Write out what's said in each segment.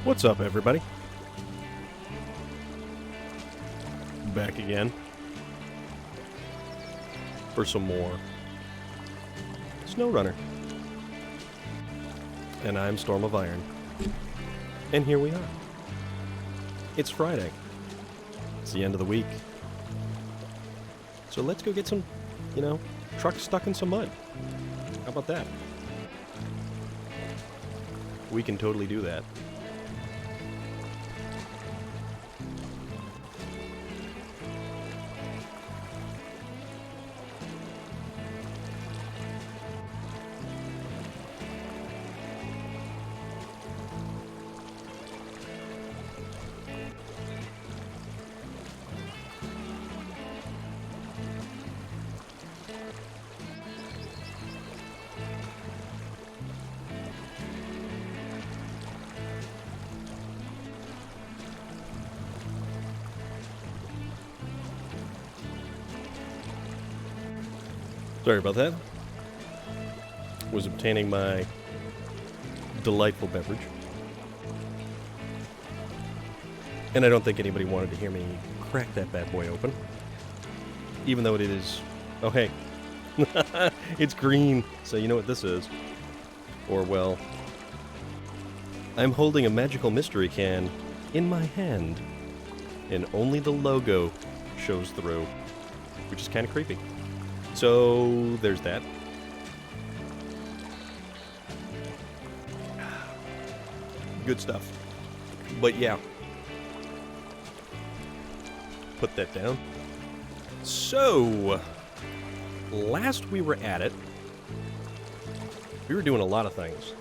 What's up, everybody? Back again for some more SnowRunner. And I'm Storm of Iron. And here we are. It's Friday. It's the end of the week. So let's go get some, trucks stuck in some mud. How about that? We can totally do that. Sorry about that. Was obtaining my delightful beverage. And I don't think anybody wanted to hear me crack that bad boy open. Even though it is... Oh, hey. It's green, so you know what this is. Or, well... I'm holding a magical mystery can in my hand. And only the logo shows through. Which is kind of creepy. So, there's that. Good stuff. But yeah. Put that down. So, last we were at it, we were doing a lot of things.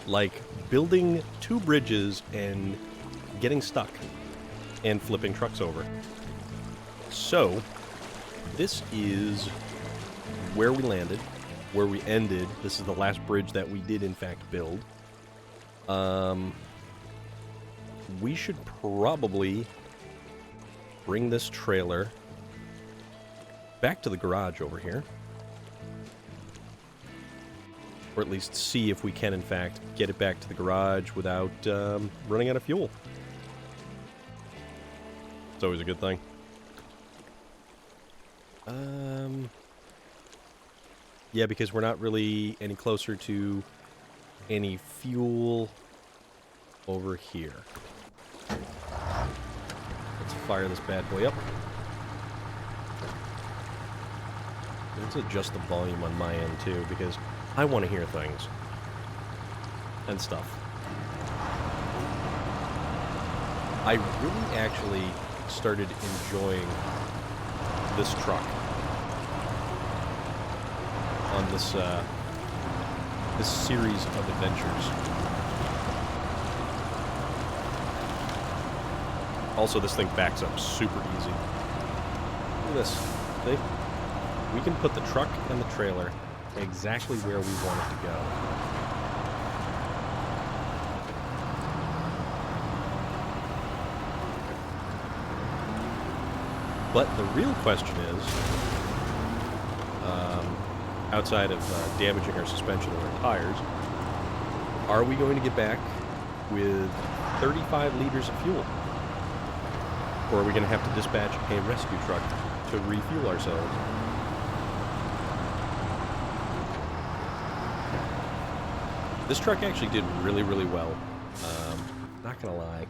Like building 2 bridges and getting stuck. And flipping trucks over. So, this is where we landed, where we ended. This is the last bridge that we did in fact build. We should probably bring this trailer back to the garage over here. Or at least see if we can in fact get it back to the garage without running out of fuel. It's always a good thing. Yeah, because we're not really any closer to any fuel over here. Let's fire this bad boy up. Let's adjust the volume on my end too, because I want to hear things. And stuff. I really actually started enjoying this truck. On this this series of adventures. Also, this thing backs up super easy. Look at this. See? We can put the truck and the trailer exactly where we want it to go. But the real question is, outside of damaging our suspension or our tires, are we going to get back with 35 liters of fuel? Or are we going to have to dispatch a rescue truck to refuel ourselves? This truck actually did really, really well. Not going to lie.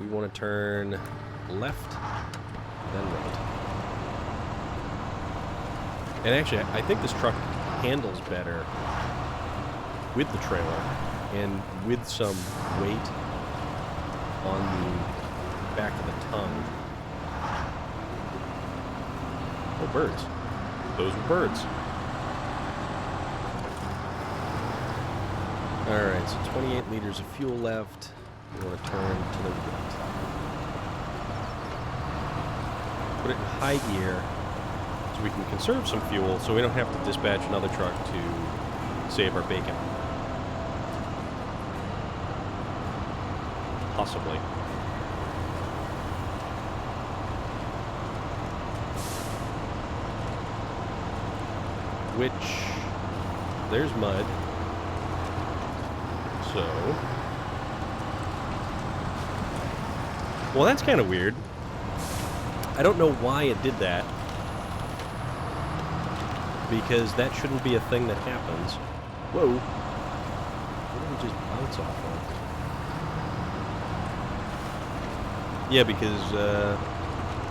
We want to turn left, then right. And actually, I think this truck handles better with the trailer and with some weight on the back of the tongue. Oh, birds. Those were birds. Alright, so 28 liters of fuel left. We want to turn to the right. Put it in high gear so we can conserve some fuel so we don't have to dispatch another truck to save our bacon. Possibly. Which, there's mud. So, well, that's kind of weird. I don't know why it did that. Because that shouldn't be a thing that happens. Whoa. What did we just bounce off of? Yeah, because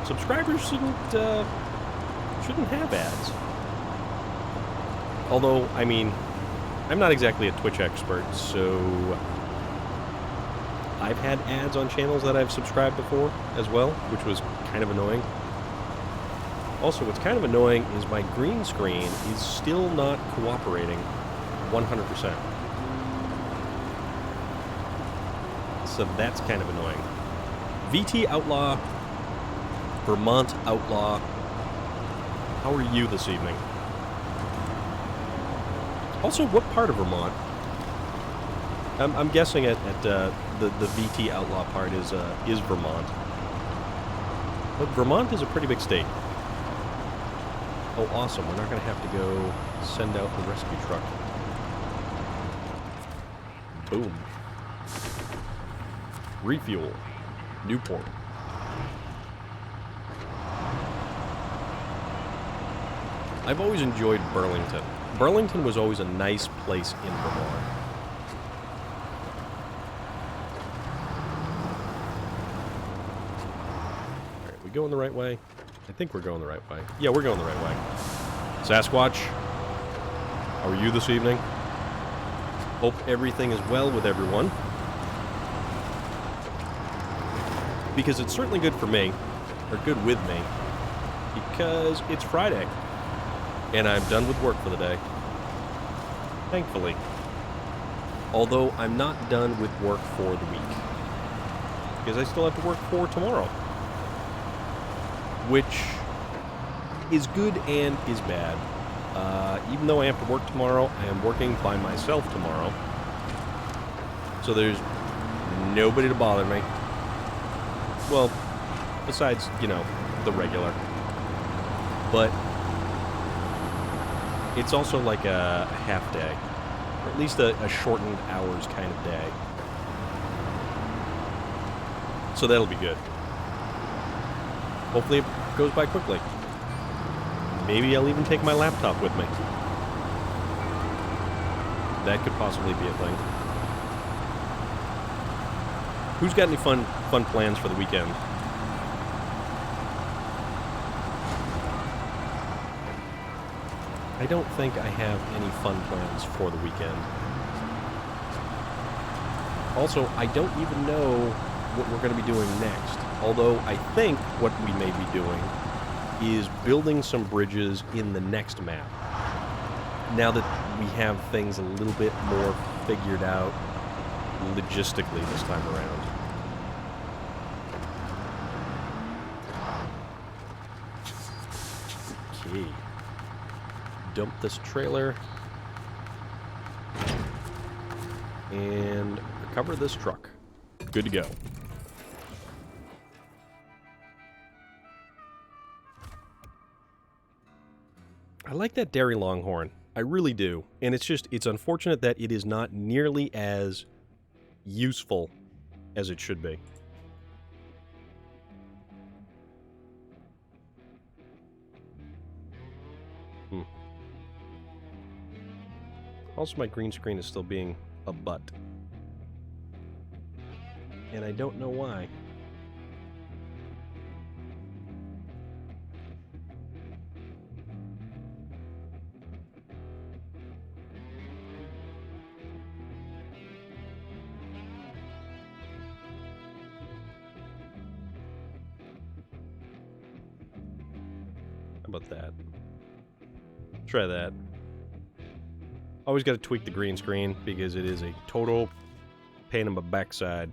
subscribers shouldn't have ads. Although, I mean, I'm not exactly a Twitch expert, so I've had ads on channels that I've subscribed before as well, which was kind of annoying. Also, what's kind of annoying is my green screen is still not cooperating 100%. So that's kind of annoying. VT Outlaw, Vermont Outlaw, how are you this evening? Also, what part of Vermont? I'm guessing at the VT Outlaw part is Vermont. But Vermont is a pretty big state. Oh, awesome. We're not going to have to go send out the rescue truck. Boom. Refuel. Newport. I've always enjoyed Burlington. Burlington was always a nice place in Vermont. Alright, we going the right way? I think we're going the right way. Yeah, we're going the right way. Sasquatch, how are you this evening? Hope everything is well with everyone. Because it's certainly good for me, or good with me, because it's Friday. And I'm done with work for the day. Thankfully. Although I'm not done with work for the week. Because I still have to work for tomorrow. Which is good and is bad. Even though I have to work tomorrow, I am working by myself tomorrow. So there's nobody to bother me. Well, besides, you know, the regular. But it's also like a half day, or at least a shortened hours kind of day. So that'll be good. Hopefully it goes by quickly. Maybe I'll even take my laptop with me. That could possibly be a thing. Who's got any fun plans for the weekend? I don't think I have any fun plans for the weekend. Also, I don't even know what we're going to be doing next. Although, I think what we may be doing is building some bridges in the next map. Now that we have things a little bit more figured out logistically this time around. Okay. Dump this trailer and recover this truck. Good to go. like that dairy longhorn. I really do. And it's unfortunate that it is not nearly as useful as it should be. Also, my green screen is still being a butt. And I don't know why. How about that? Try that. Always got to tweak the green screen because it is a total pain in my backside.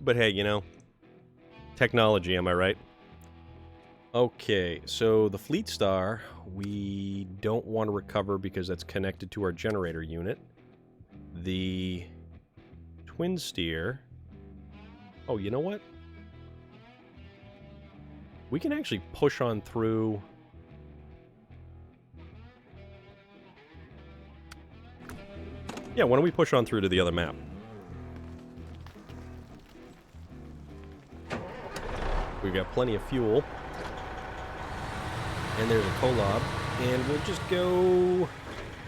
But hey, you know, technology, am I right? Okay, so the Fleet Star, we don't want to recover because that's connected to our generator unit. The Twin Steer... Oh, you know what? We can actually push on through... Yeah, why don't we push on through to the other map? We've got plenty of fuel. And there's a collab. And we'll just go...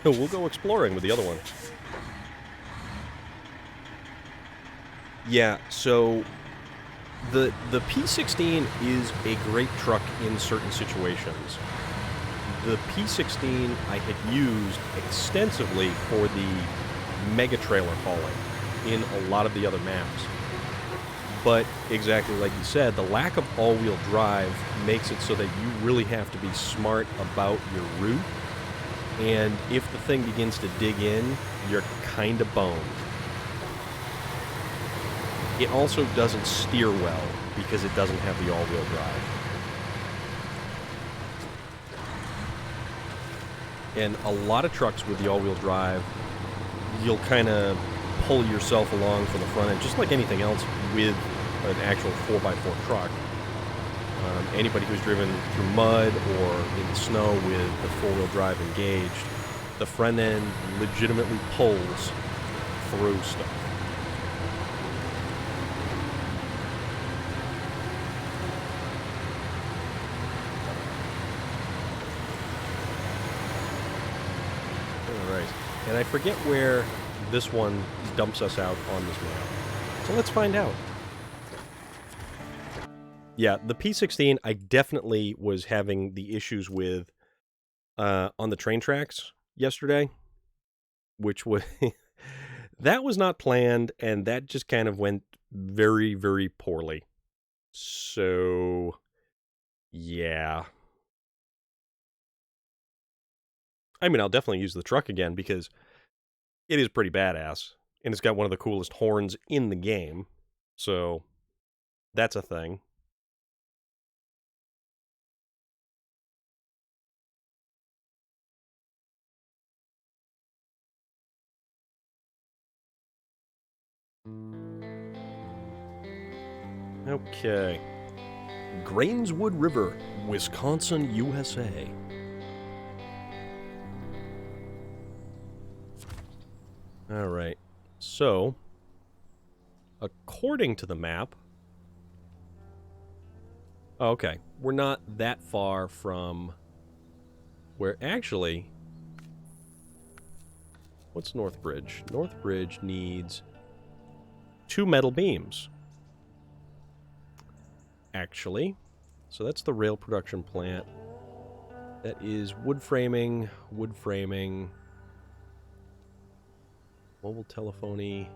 We'll go exploring with the other one. Yeah, so... The P16 is a great truck in certain situations. The P16 I had used extensively for the mega trailer hauling in a lot of the other maps. But exactly like you said, the lack of all-wheel drive makes it so that you really have to be smart about your route. And if the thing begins to dig in, you're kind of boned. It also doesn't steer well because it doesn't have the all-wheel drive. And a lot of trucks with the all-wheel drive, you'll kind of pull yourself along from the front end, just like anything else with an actual 4x4 truck. Anybody who's driven through mud or in the snow with the four-wheel drive engaged, the front end legitimately pulls through stuff. And I forget where this one dumps us out on this map. So let's find out. Yeah, the P16 I definitely was having the issues with on the train tracks yesterday, which was... that was not planned, and that just kind of went very, very poorly. So, yeah. I mean, I'll definitely use the truck again because it is pretty badass. And it's got one of the coolest horns in the game. So, that's a thing. Okay. Grainswood River, Wisconsin, USA. Alright, so, according to the map... Oh, okay, we're not that far from where actually... What's Northbridge? Northbridge needs 2 metal beams. Actually, so that's the rail production plant. That is wood framing, mobile telephony,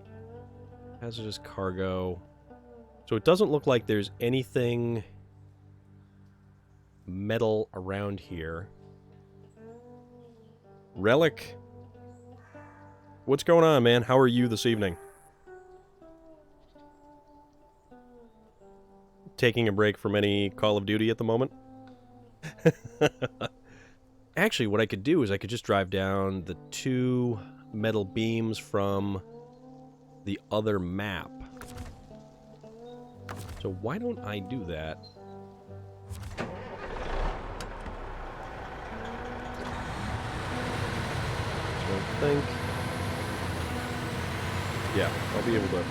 hazardous cargo. So it doesn't look like there's anything metal around here. Relic, what's going on, man? How are you this evening? Taking a break from any Call of Duty at the moment? Actually, what I could do is I could just drive down the 2 metal beams from the other map. So why don't I do that? think... Yeah, I'll be able to...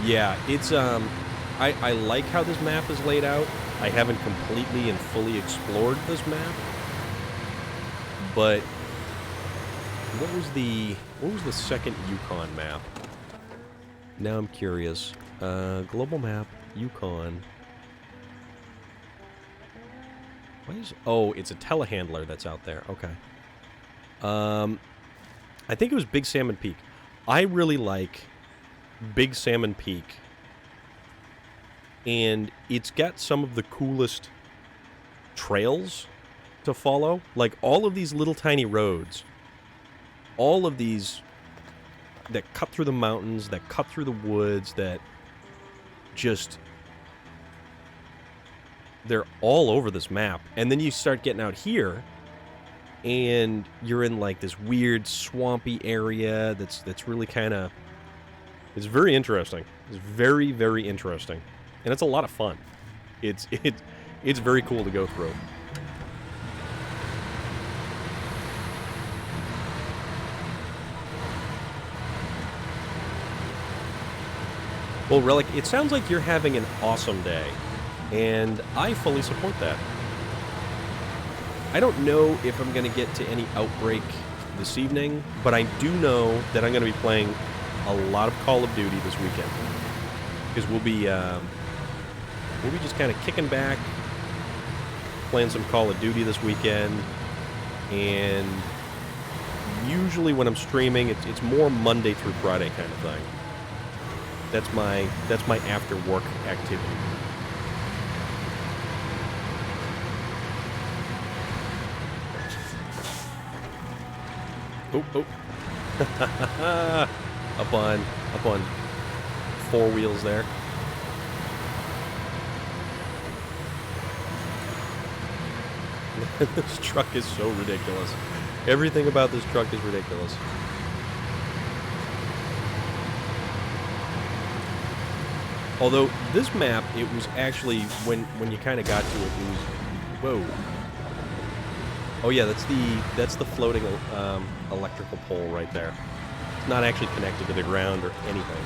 Yeah, it's, I like how this map is laid out. I haven't completely and fully explored this map. But... What was the second Yukon map? Now I'm curious. Global map, Yukon. What is... Oh, it's a telehandler that's out there. Okay. I think it was Big Salmon Peak. I really like Big Salmon Peak. And it's got some of the coolest trails to follow. Like, all of these little tiny roads. All of these that cut through the mountains, that cut through the woods, that just... They're all over this map. And then you start getting out here, and you're in, like, this weird swampy area that's really kind of... It's very interesting. It's very, very interesting. And it's a lot of fun. It's very cool to go through. Well, Relic, it sounds like you're having an awesome day, and I fully support that. I don't know if I'm going to get to any Outbreak this evening, but I do know that I'm going to be playing a lot of Call of Duty this weekend. Because we'll be just kind of kicking back, playing some Call of Duty this weekend, and usually when I'm streaming, it's more Monday through Friday kind of thing. That's my after work activity. Oh. up on four wheels there. This truck is so ridiculous. Everything about this truck is ridiculous. Although, this map, it was actually, when you kind of got to it, it was... Whoa. Oh yeah, that's the floating electrical pole right there. It's not actually connected to the ground or anything.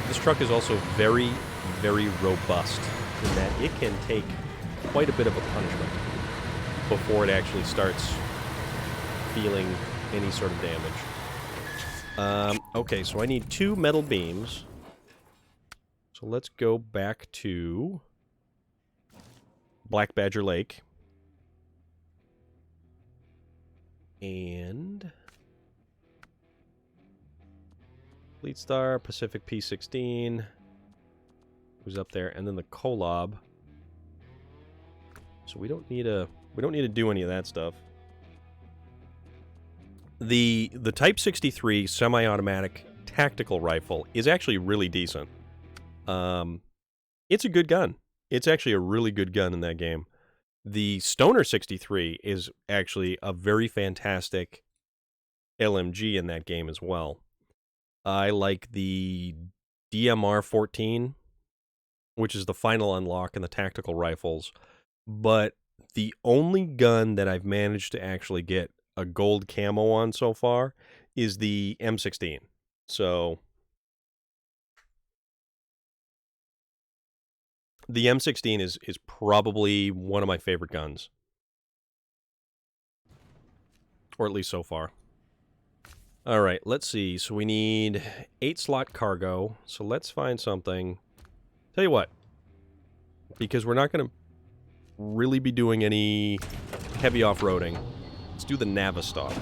This truck is also very, very robust in that it can take quite a bit of a punishment before it actually starts feeling any sort of damage. Okay, so I need 2 metal beams. So let's go back to Black Badger Lake. And Fleet Star, Pacific P-16. Who's up there? And then the Kolob. So we don't need to do any of that stuff. The Type 63 semi-automatic tactical rifle is actually really decent. It's a good gun. It's actually a really good gun in that game. The Stoner 63 is actually a very fantastic LMG in that game as well. I like the DMR 14, which is the final unlock in the tactical rifles. But the only gun that I've managed to actually get a gold camo on so far is the M16. So the M16 is probably one of my favorite guns. Or at least so far. Alright, let's see. So we need 8-slot cargo. So let's find something. Tell you what. Because we're not going to really be doing any heavy off-roading. Let's do the Navistar.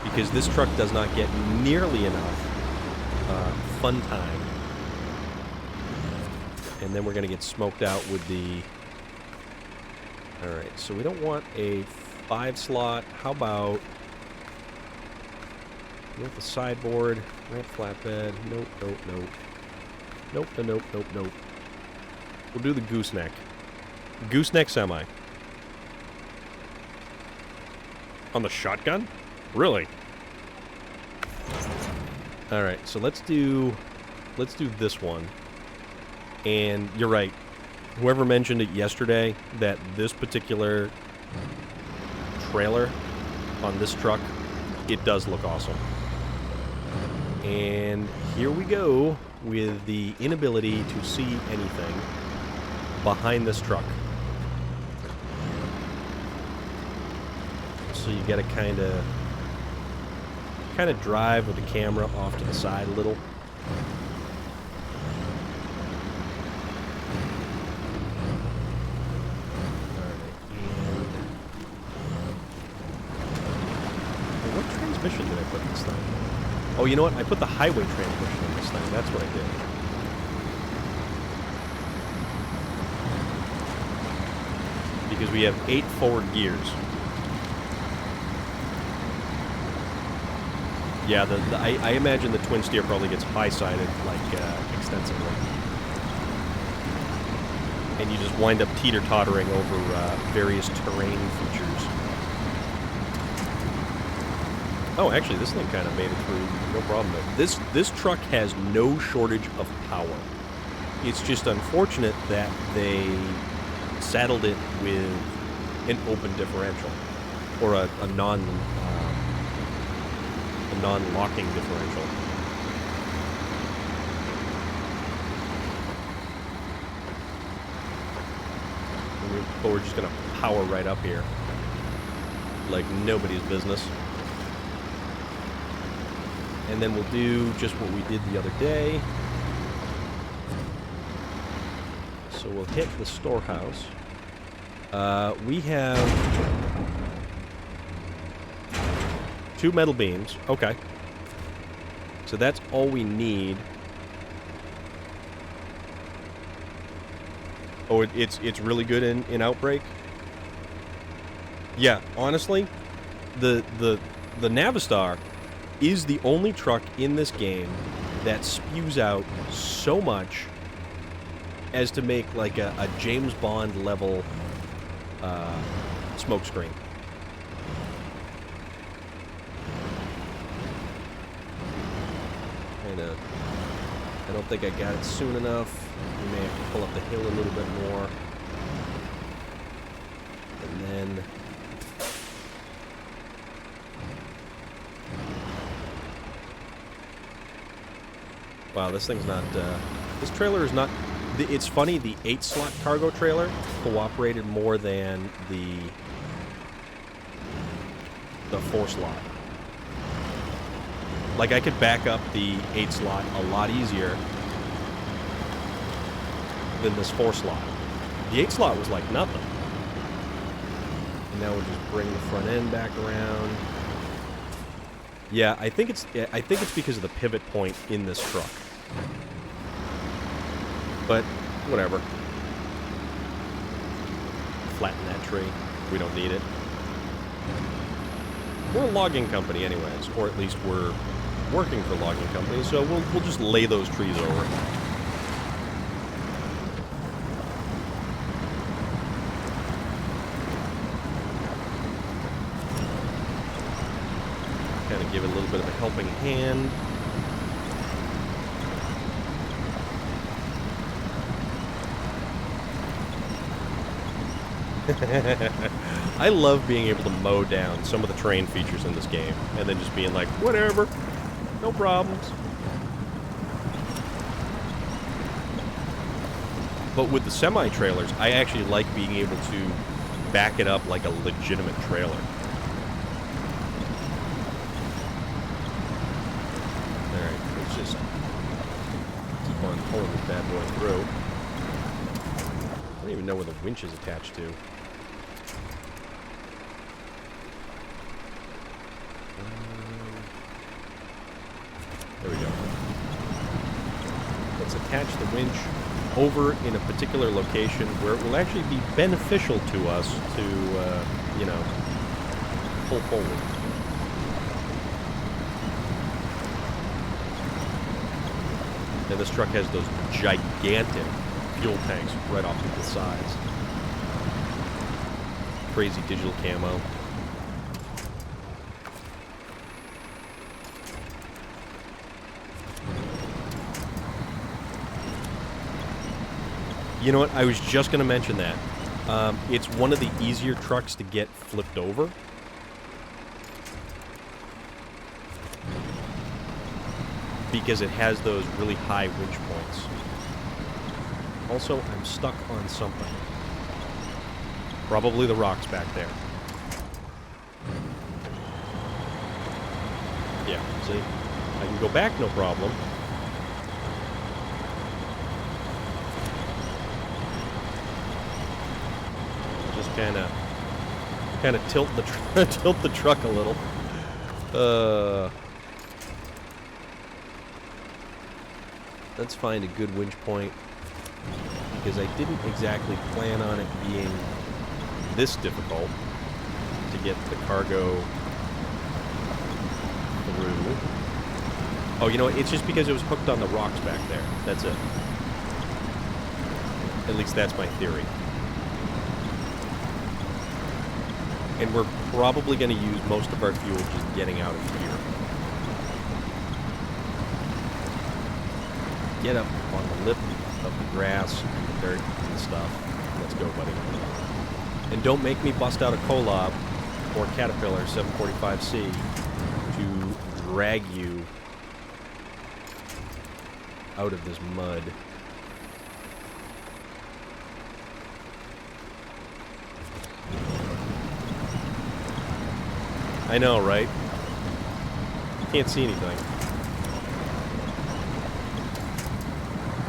Because this truck does not get nearly enough fun time. And then we're going to get smoked out with the... Alright, so we don't want a 5-slot. How about... We want the sideboard, ramp flatbed. Nope, nope, nope. Nope, nope, nope, nope. We'll do the gooseneck. Gooseneck semi. On the shotgun? Really? All right, so let's do this one. And you're right. Whoever mentioned it yesterday, that this particular trailer on this truck, it does look awesome. And here we go with the inability to see anything behind this truck. So you got to kind of drive with the camera off to the side a little. Transmission did I put in this thing? Oh, you know what? I put the highway transmission in this thing. That's what I did. Because we have 8 forward gears. Yeah, I imagine the twin steer probably gets high-sided, like, extensively. And you just wind up teeter-tottering over various terrain features. Oh, actually, this thing kind of made it through, no problem. This truck has no shortage of power. It's just unfortunate that they saddled it with an open differential, or a non-locking differential. But we're just gonna power right up here, like nobody's business. And then we'll do just what we did the other day. So we'll hit the storehouse. We have 2 metal beams. Okay. So that's all we need. Oh, it's really good in Outbreak? Yeah, honestly, the Navistar is the only truck in this game that spews out so much as to make like a James Bond level smoke screen. And I don't think I got it soon enough. We may have to pull up the hill a little bit more. And then wow, this thing's not, this trailer is not, it's funny, the 8-slot cargo trailer cooperated more than the 4-slot. Like, I could back up the 8-slot a lot easier than this 4-slot. The 8-slot was like nothing. And now we'll just bring the front end back around. Yeah, I think it's because of the pivot point in this truck. But whatever. Flatten that tree. We don't need it. We're a logging company anyways, or at least we're working for logging companies, so we'll just lay those trees over. Kind of give it a little bit of a helping hand. I love being able to mow down some of the terrain features in this game, and then just being like, whatever, no problems. But with the semi-trailers, I actually like being able to back it up like a legitimate trailer. Alright, let's just keep on pulling this bad boy through. I don't even know where the winch is attached to. There we go. Let's attach the winch over in a particular location where it will actually be beneficial to us to, you know, pull forward. And this truck has those gigantic fuel tanks right off to the sides. Crazy digital camo. You know what? I was just going to mention that. It's one of the easier trucks to get flipped over. Because it has those really high winch points. Also, I'm stuck on something. Probably the rocks back there. Yeah, see? I can go back, no problem. Just kind of tilt the truck a little. Let's find a good winch point, because I didn't exactly plan on it being this difficult to get the cargo through. Oh, you know what? It's just because it was hooked on the rocks back there. That's it. At least that's my theory. And we're probably going to use most of our fuel just getting out of here. Get up on the lip of the grass and the dirt and stuff. Let's go, buddy. And don't make me bust out a Collab or Caterpillar 745C to drag you out of this mud. I know, right? Can't see anything.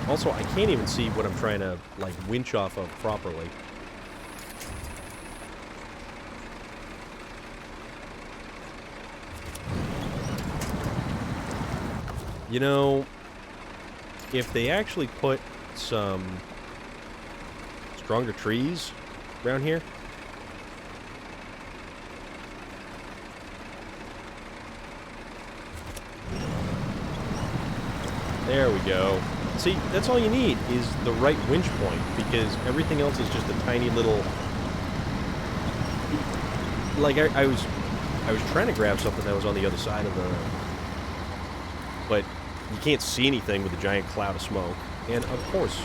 Also, I can't even see what I'm trying to, like, winch off of properly. You know, if they actually put some stronger trees around here. There we go. See, that's all you need is the right winch point, because everything else is just a tiny little... Like, I was trying to grab something that was on the other side of the... But you can't see anything with a giant cloud of smoke. And, of course,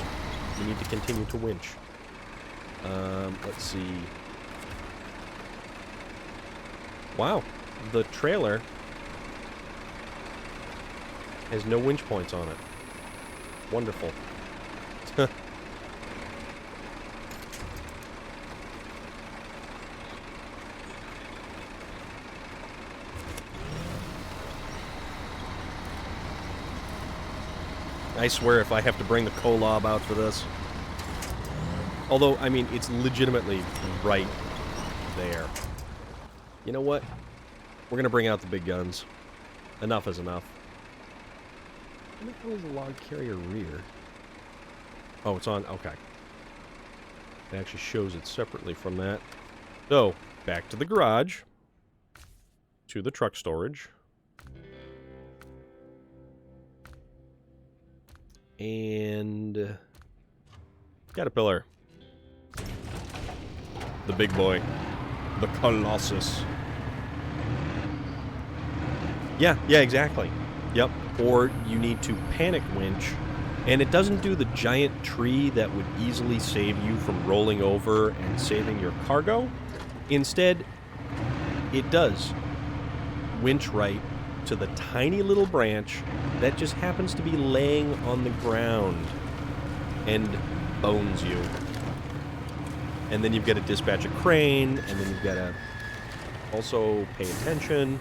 you need to continue to winch. Let's see... Wow, the trailer has no winch points on it. Wonderful. I swear if I have to bring the Collab out for this. Although, I mean, it's legitimately right there. You know what? We're going to bring out the big guns. Enough is enough. What the hell is the log carrier rear? Oh, it's on... Okay. It actually shows it separately from that. So, back to the garage. To the truck storage. And... Caterpillar. The big boy. The Colossus. Yeah, exactly. Yep. Or you need to panic winch, and it doesn't do the giant tree that would easily save you from rolling over and saving your cargo. Instead, it does winch right to the tiny little branch that just happens to be laying on the ground and bones you. And then you've got to dispatch a crane, and then you've got to also pay attention.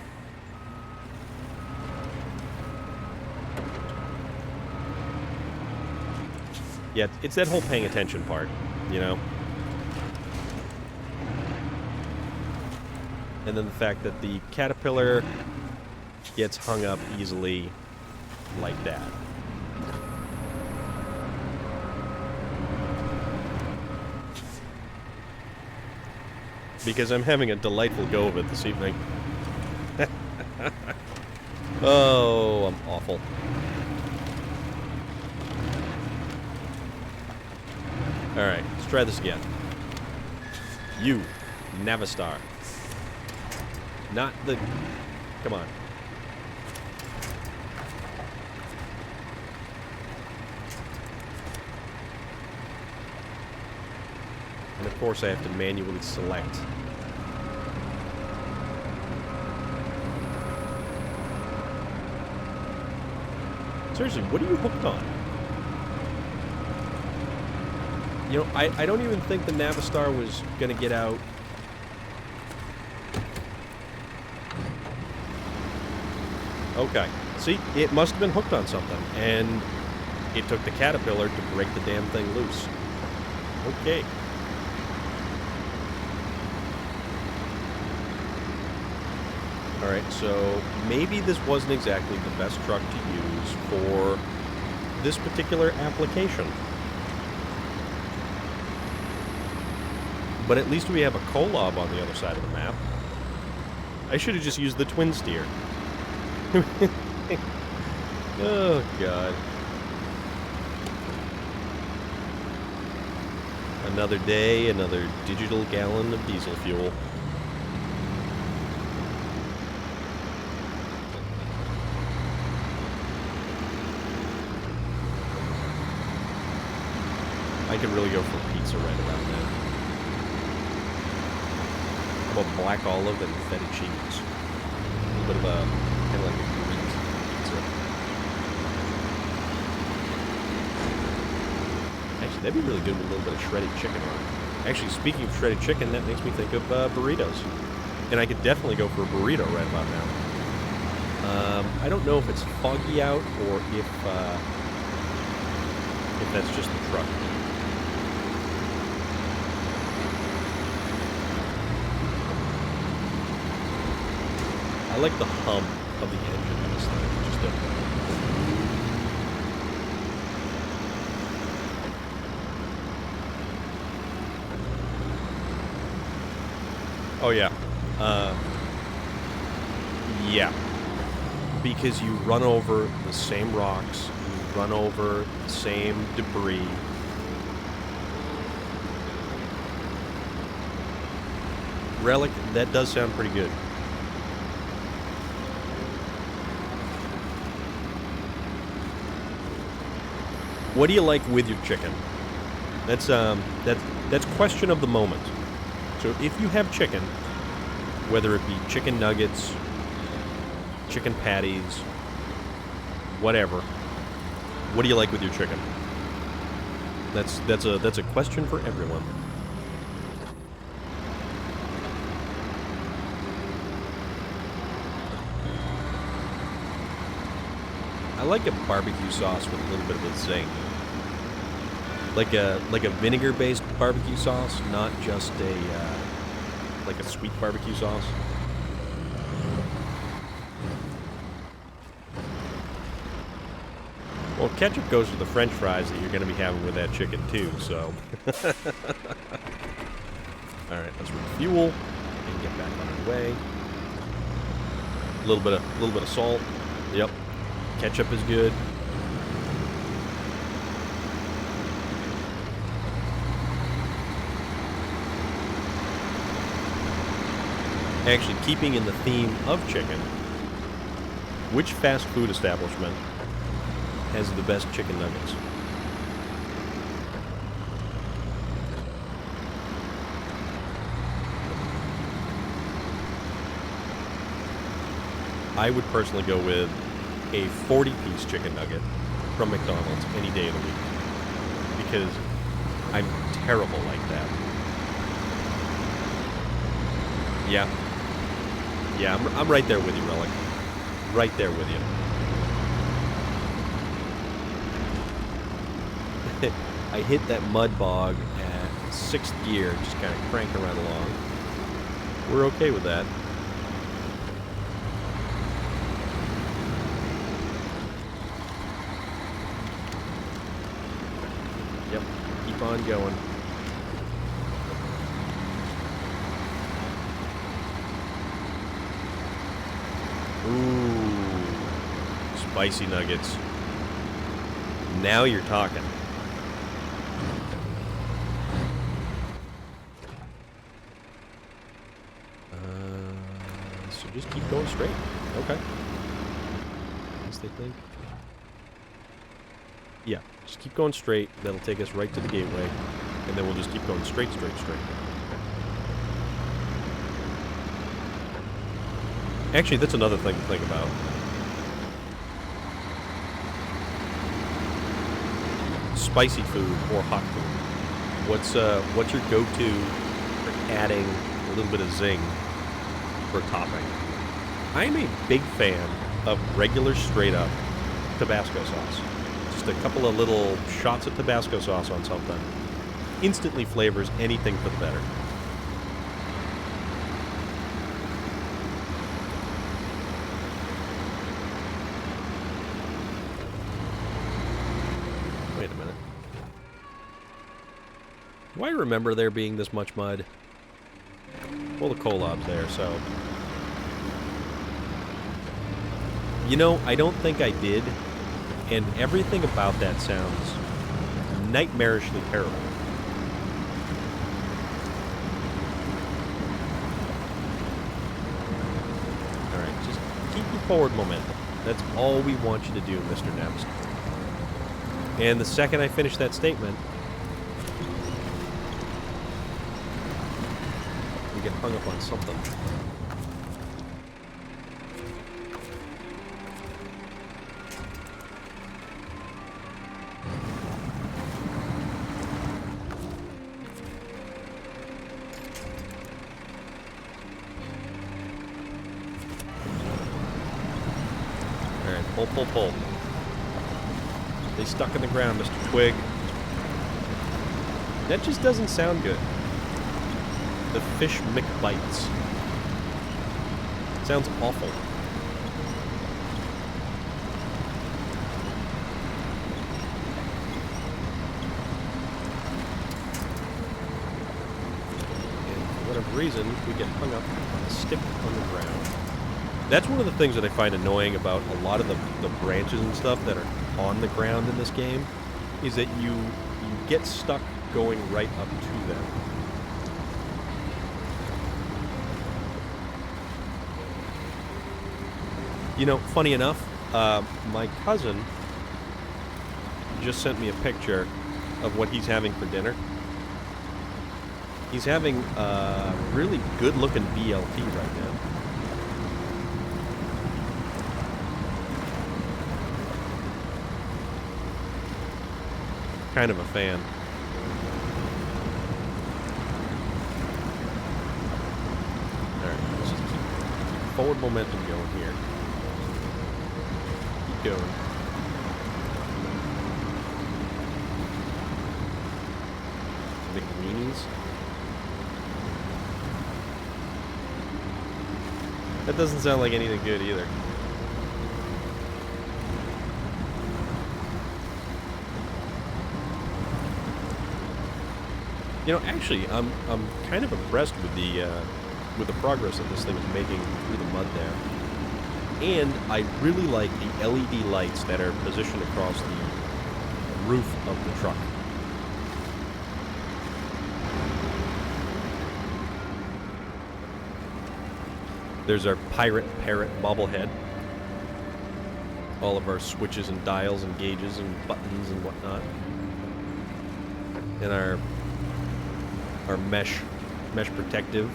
Yeah, it's that whole paying attention part, you know? And then the fact that the Caterpillar gets hung up easily like that. Because I'm having a delightful go of it this evening. Oh, I'm awful. Alright, let's try this again. You, Navistar. Not the... Come on. course, I have to manually select. Seriously, what are you hooked on? You know, I don't even think the Navistar was going to get out. Okay. See, it must have been hooked on something, and it took the caterpillar to break the damn thing loose. Okay. Alright, so maybe this wasn't exactly the best truck to use for this particular application. But at least we have a Kolob on the other side of the map. I should have just used the twin steer. Oh, God. Another day, another digital gallon of diesel fuel. I could really go for pizza right about now. How about black olive and feta cheese? A little bit of a, kind of like a Greek pizza. Actually, that'd be really good with a little bit of shredded chicken on it. Actually, speaking of shredded chicken, that makes me think of burritos. And I could definitely go for a burrito right about now. I don't know if it's foggy out or if that's just the truck. I like the hum of the engine in this thing. Just oh, yeah. Yeah. Because you run over the same rocks, you run over the same debris. Relic, that does sound pretty good. What do you like with your chicken? That's question of the moment. So if you have chicken, whether it be chicken nuggets, chicken patties, whatever, what do you like with your chicken? That's a question for everyone. I like a barbecue sauce with a little bit of a zing. Like a vinegar-based barbecue sauce, not just like a sweet barbecue sauce. Well, ketchup goes with the French fries that you're going to be having with that chicken too. So, all right, let's refuel and get back on our way. A little bit of salt. Yep. Ketchup is good. Actually, keeping in the theme of chicken, which fast food establishment has the best chicken nuggets? I would personally go with a 40-piece chicken nugget from McDonald's any day of the week, because I'm terrible like that. Yeah. Yeah, I'm right there with you, Relic. Right there with you. I hit that mud bog at 6th gear, just kind of cranking right along. We're okay with that. Yep, keep on going. Ooh, spicy nuggets. Now you're talking. So just keep going straight. Okay. As they think. Yeah, just keep going straight. That'll take us right to the gateway. And then we'll just keep going straight, straight, straight. Actually, that's another thing to think about. Spicy food or hot food. What's your go-to for adding a little bit of zing for topping? I'm a big fan of regular straight-up Tabasco sauce. Just a couple of little shots of Tabasco sauce on something. Instantly flavors anything for the better. Wait a minute. Do I remember there being this much mud? Well, the Kolob's there, so... You know, I don't think I did, and everything about that sounds nightmarishly terrible. Alright, just keep your forward momentum. That's all we want you to do, Mr. Next. And the second I finish that statement, we get hung up on something. Pull, pull, pull. Stay stuck in the ground, Mr. Twig. That just doesn't sound good. The fish McBites. Sounds awful. And for whatever reason, we get hung up on a stick on the ground. That's one of the things that I find annoying about a lot of the branches and stuff that are on the ground in this game, is that you get stuck going right up to them. You know, funny enough, my cousin just sent me a picture of what he's having for dinner. He's having a really good-looking BLT right now. Kind of a fan. Alright, let's just keep forward momentum going here. Keep going. McWeenies. That doesn't sound like anything good either. You know, actually, I'm kind of impressed with the progress that this thing is making through the mud there. And I really like the LED lights that are positioned across the roof of the truck. There's our Pirate Parrot bobblehead. All of our switches and dials and gauges and buttons and whatnot. And our mesh protective.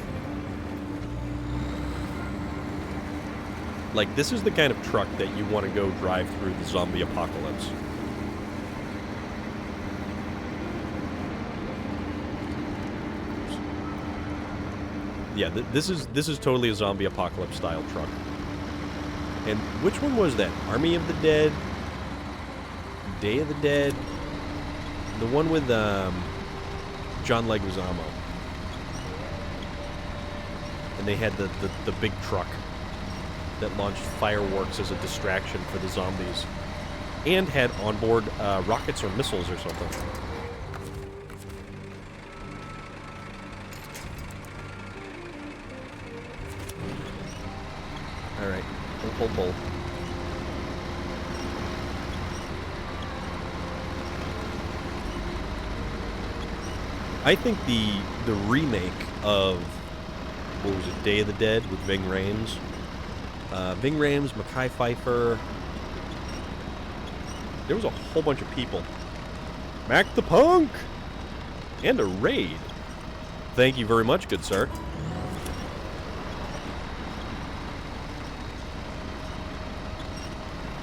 Like, this is the kind of truck that you want to go drive through the zombie apocalypse. Yeah, this is totally a zombie apocalypse style truck. And which one was that? Army of the Dead? Day of the Dead? The one with John Leguizamo. And they had the big truck that launched fireworks as a distraction for the zombies. And had onboard rockets or missiles or something. Alright, pull. I think the remake of, what was it, Day of the Dead with Ving Rhames? Ving Rhames, Mekhi Phifer. There was a whole bunch of people. Mac the Punk! And a raid. Thank you very much, good sir.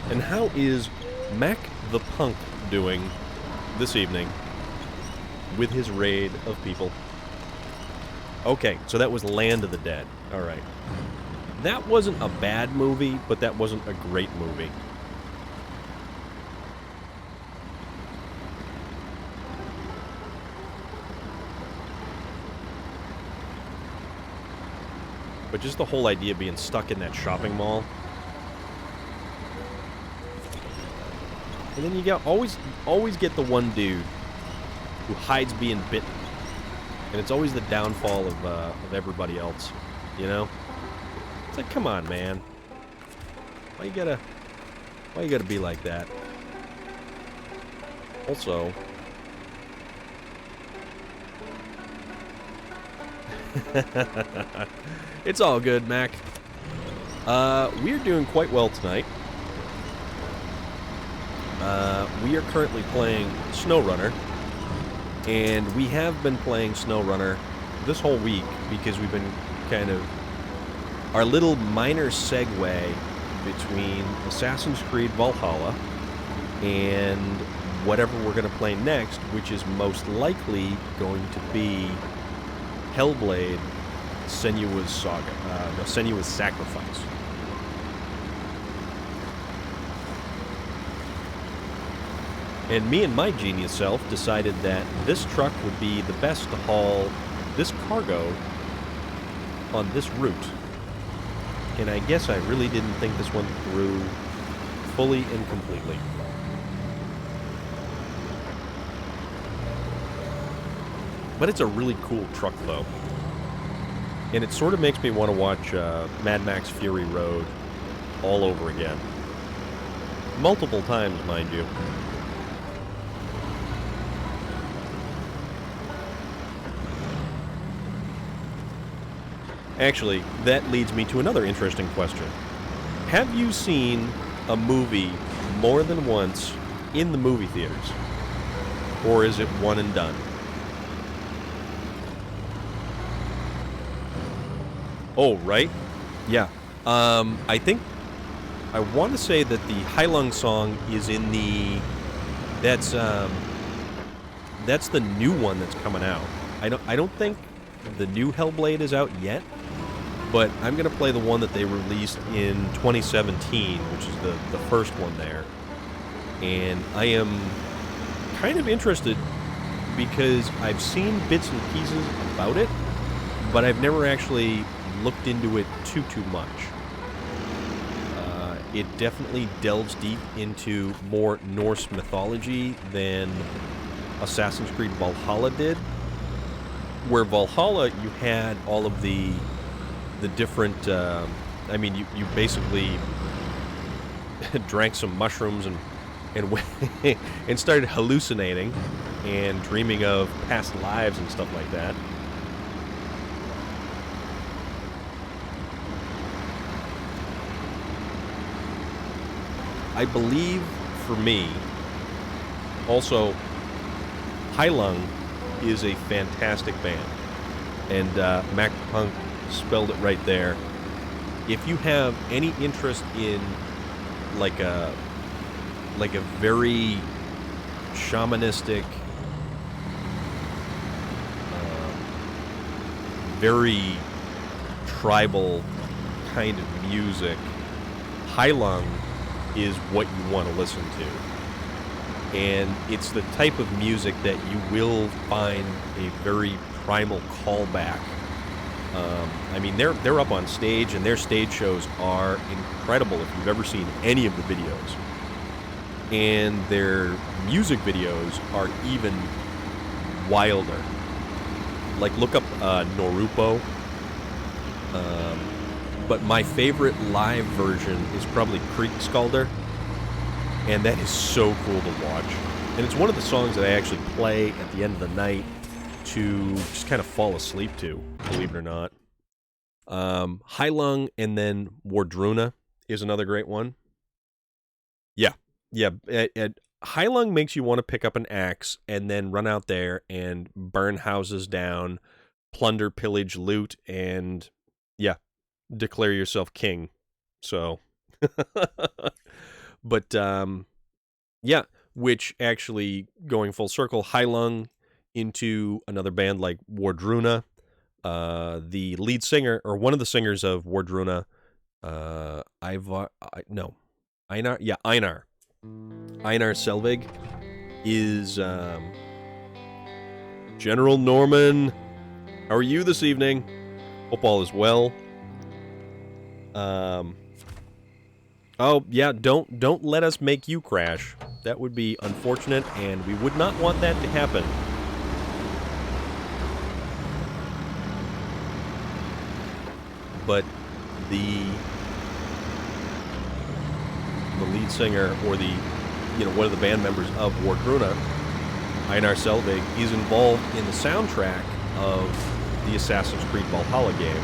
And how is Mac the Punk doing this evening with his raid of people? Okay, so that was Land of the Dead. All right. That wasn't a bad movie, but that wasn't a great movie. But just the whole idea of being stuck in that shopping mall. And then you got always get the one dude who hides being bitten. And it's always the downfall of everybody else, you know? It's like, come on, man. Why you gotta be like that? Also, it's all good, Mac. We're doing quite well tonight. We are currently playing SnowRunner, and we have been playing SnowRunner this whole week because we've been kind of our little minor segue between Assassin's Creed Valhalla and whatever we're going to play next, which is most likely going to be Hellblade: Senua's Saga, no, Senua's Sacrifice. And me and my genius self decided that this truck would be the best to haul this cargo on this route. And I guess I really didn't think this one through fully and completely. But it's a really cool truck, though. And it sort of makes me want to watch Mad Max Fury Road all over again. Multiple times, mind you. Actually, that leads me to another interesting question. Have you seen a movie more than once in the movie theaters? Or is it one and done? Oh, right? Yeah. I think... I want to say that the Heilung song is in the... That's the new one that's coming out. I don't think the new Hellblade is out yet. But I'm going to play the one that they released in 2017, which is the first one there. And I am kind of interested because I've seen bits and pieces about it, but I've never actually looked into it too much. It definitely delves deep into more Norse mythology than Assassin's Creed Valhalla did. Where Valhalla, you had all of the different, I mean, you basically drank some mushrooms and started hallucinating and dreaming of past lives and stuff like that. I believe, for me, also, Heilung is a fantastic band. And Mac Punk spelled it right there. If you have any interest in like a very shamanistic, very tribal kind of music, Heilung is what you want to listen to. And it's the type of music that you will find a very primal callback. I mean, they're up on stage, and their stage shows are incredible if you've ever seen any of the videos. And their music videos are even wilder. Like, look up Norupo. But my favorite live version is probably Creek Skulder. And that is so cool to watch. And it's one of the songs that I actually play at the end of the night to just kind of fall asleep to, believe it or not. Heilung and then Wardruna is another great one. Yeah. Heilung makes you want to pick up an axe and then run out there and burn houses down, plunder, pillage, loot, and, yeah, declare yourself king. So, but, yeah, which actually, going full circle, Heilung into another band like Wardruna, the lead singer, or one of the singers of Wardruna, Einar. Einar Selvig is, General Norman. How are you this evening? Hope all is well. Oh, yeah, don't let us make you crash. That would be unfortunate, and we would not want that to happen. But the lead singer, or one of the band members of Wardruna, Einar Selvig, is involved in the soundtrack of the Assassin's Creed Valhalla game,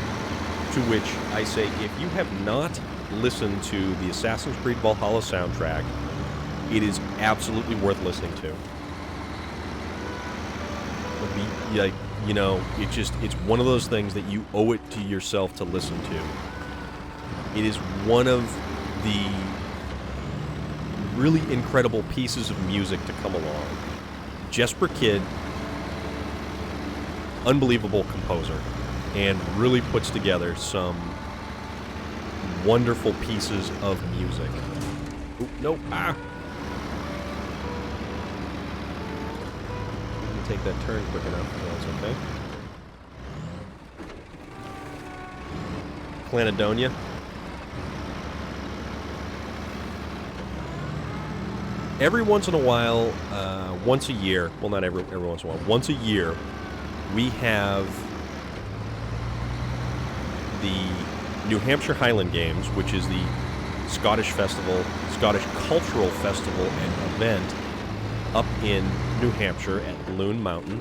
to which I say, if you have not listened to the Assassin's Creed Valhalla soundtrack, it is absolutely worth listening to. It's one of those things that you owe it to yourself to listen to. It is one of the really incredible pieces of music to come along. Jesper Kyd, unbelievable composer, and really puts together some wonderful pieces of music. Oop, nope, Didn't take that turn quick enough. That's okay. Clanadonia. Every once in a while, once a year, well, not every once in a while, once a year, we have the New Hampshire Highland Games, which is the Scottish cultural festival and event up in New Hampshire at Loon Mountain.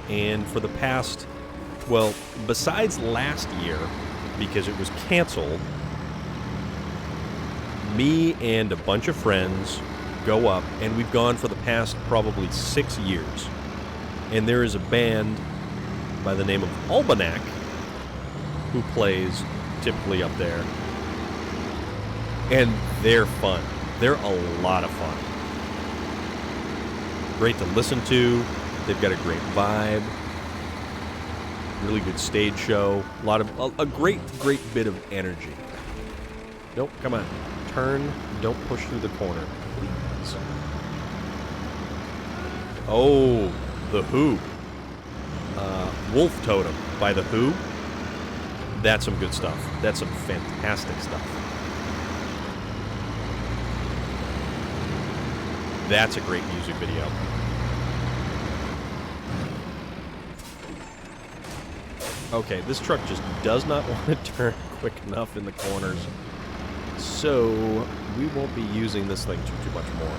And for the past, well, besides last year, because it was canceled, me and a bunch of friends go up, and we've gone for the past probably 6 years. And there is a band by the name of Almanac who plays typically up there. And they're fun. They're a lot of fun. Great to listen to. They've got a great vibe. Really good stage show. A great bit of energy. Nope, come on. Turn. Don't push through the corner, please. Oh, The Who. Wolf Totem by The Who. That's some good stuff. That's some fantastic stuff. That's a great music video. Okay, this truck just does not want to turn quick enough in the corners, so we won't be using this thing too much more.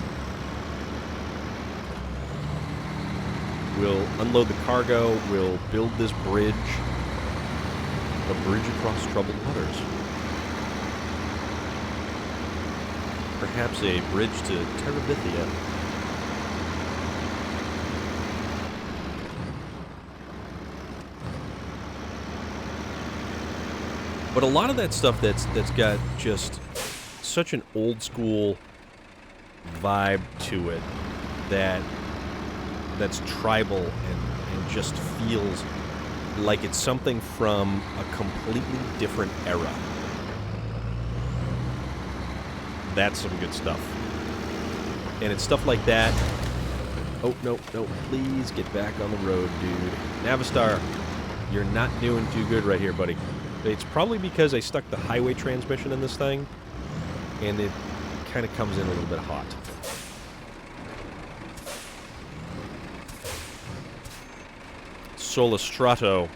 We'll unload the cargo, we'll build this bridge, a bridge across troubled waters. Perhaps a bridge to Terabithia. But a lot of that stuff that's got just such an old school vibe to it that's tribal and just feels like it's something from a completely different era. That's some good stuff. And it's stuff like that. Oh, no, please get back on the road, dude. Navistar, you're not doing too good right here, buddy. It's probably because I stuck the highway transmission in this thing, and it kind of comes in a little bit hot. Solastrato,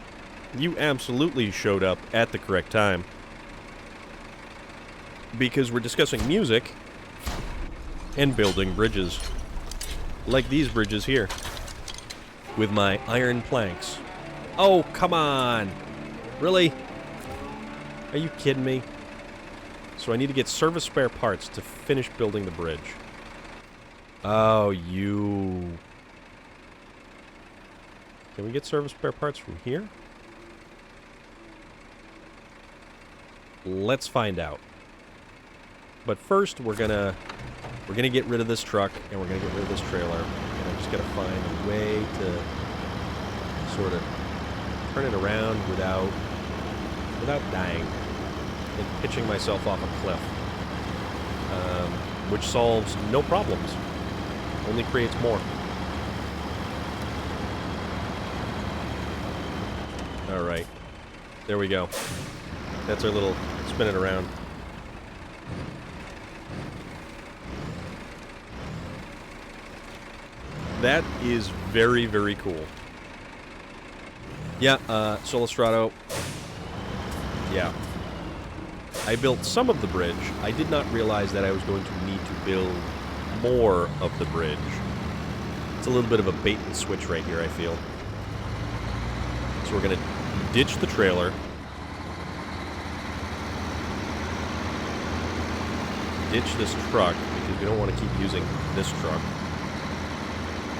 you absolutely showed up at the correct time. Because we're discussing music and building bridges. Like these bridges here. With my iron planks. Oh, come on! Really? Are you kidding me? So I need to get service spare parts to finish building the bridge. Oh, you... Can we get service spare parts from here? Let's find out. But first, we're gonna get rid of this truck, and we're gonna get rid of this trailer, and I'm just gonna find a way to sort of turn it around without dying and pitching myself off a cliff, which solves no problems, only creates more. All right, there we go. That's our little spin it around. That is very, very cool. Yeah, Solostrato. Yeah. I built some of the bridge. I did not realize that I was going to need to build more of the bridge. It's a little bit of a bait and switch right here, I feel. So we're going to ditch the trailer. Ditch this truck, because we don't want to keep using this truck.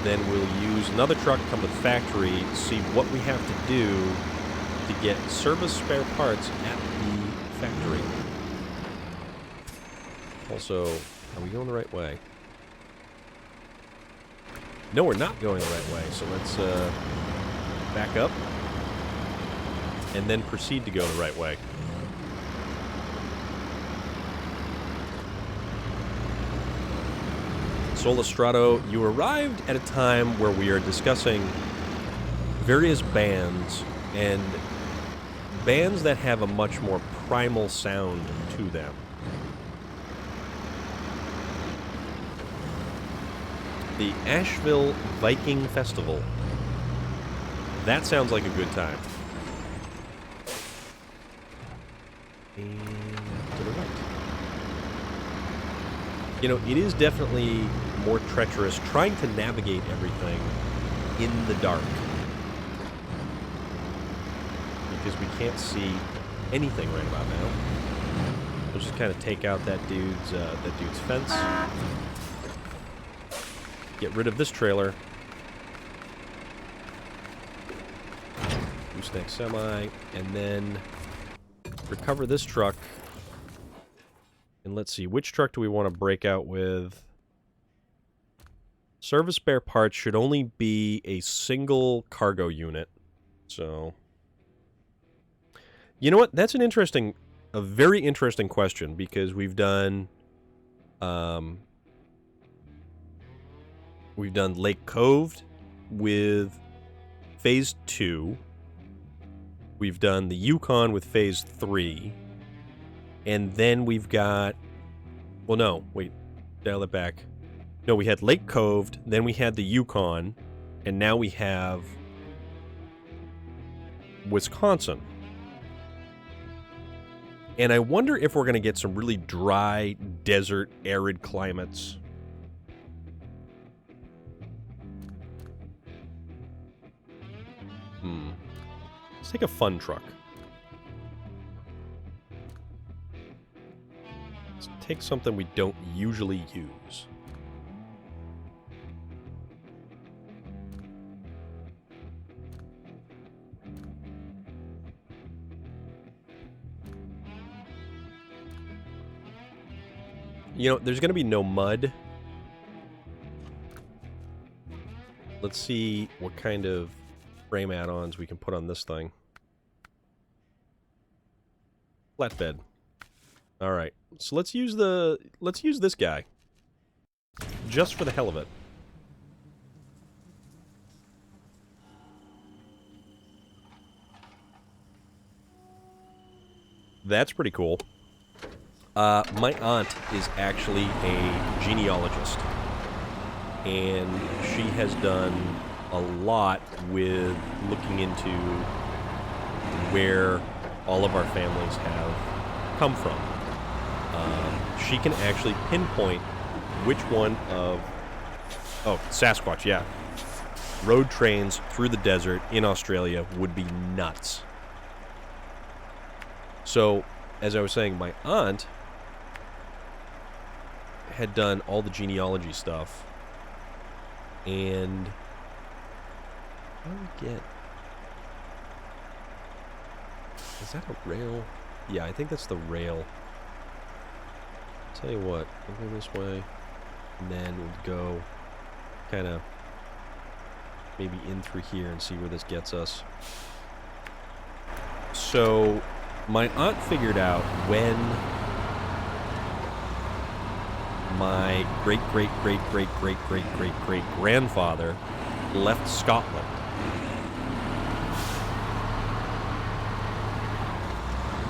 Then we'll use another truck, come to the factory, see what we have to do to get service spare parts at the factory. Also, are we going the right way? No, we're not going the right way, so let's back up and then proceed to go the right way. Solostrato, you arrived at a time where we are discussing various bands, and bands that have a much more primal sound to them. The Asheville Viking Festival. That sounds like a good time. And to the right. You know, it is definitely more treacherous trying to navigate everything in the dark, because we can't see anything right about now. We'll just kind of take out that dude's fence, get rid of this trailer, gooseneck semi, and then recover this truck. And let's see, which truck do we want to break out with? Service spare parts should only be a single cargo unit. So, you know what? That's a very interesting question, because we've done Lake Cove with Phase 2. We've done the Yukon with Phase 3. And then we've got... Well, no. Wait. Dial it back. No, we had Lake Cove, then we had the Yukon, and now we have Wisconsin. And I wonder if we're going to get some really dry, desert, arid climates. Let's take a fun truck. Let's take something we don't usually use. You know, there's going to be no mud. Let's see what kind of frame add-ons we can put on this thing. Flatbed. All right. So let's use this guy. Just for the hell of it. That's pretty cool. My aunt is actually a genealogist, and she has done a lot with looking into where all of our families have come from. She can actually pinpoint which one of... Oh, Sasquatch, yeah. Road trains through the desert in Australia would be nuts. So, as I was saying, my aunt had done all the genealogy stuff, And how do we get... Is that a rail? Yeah, I think that's the rail. Tell you what, we'll go this way, and then we'll go kind of maybe in through here and see where this gets us. So, my aunt figured out when my great-great-great-great-great-great-great-grandfather left Scotland.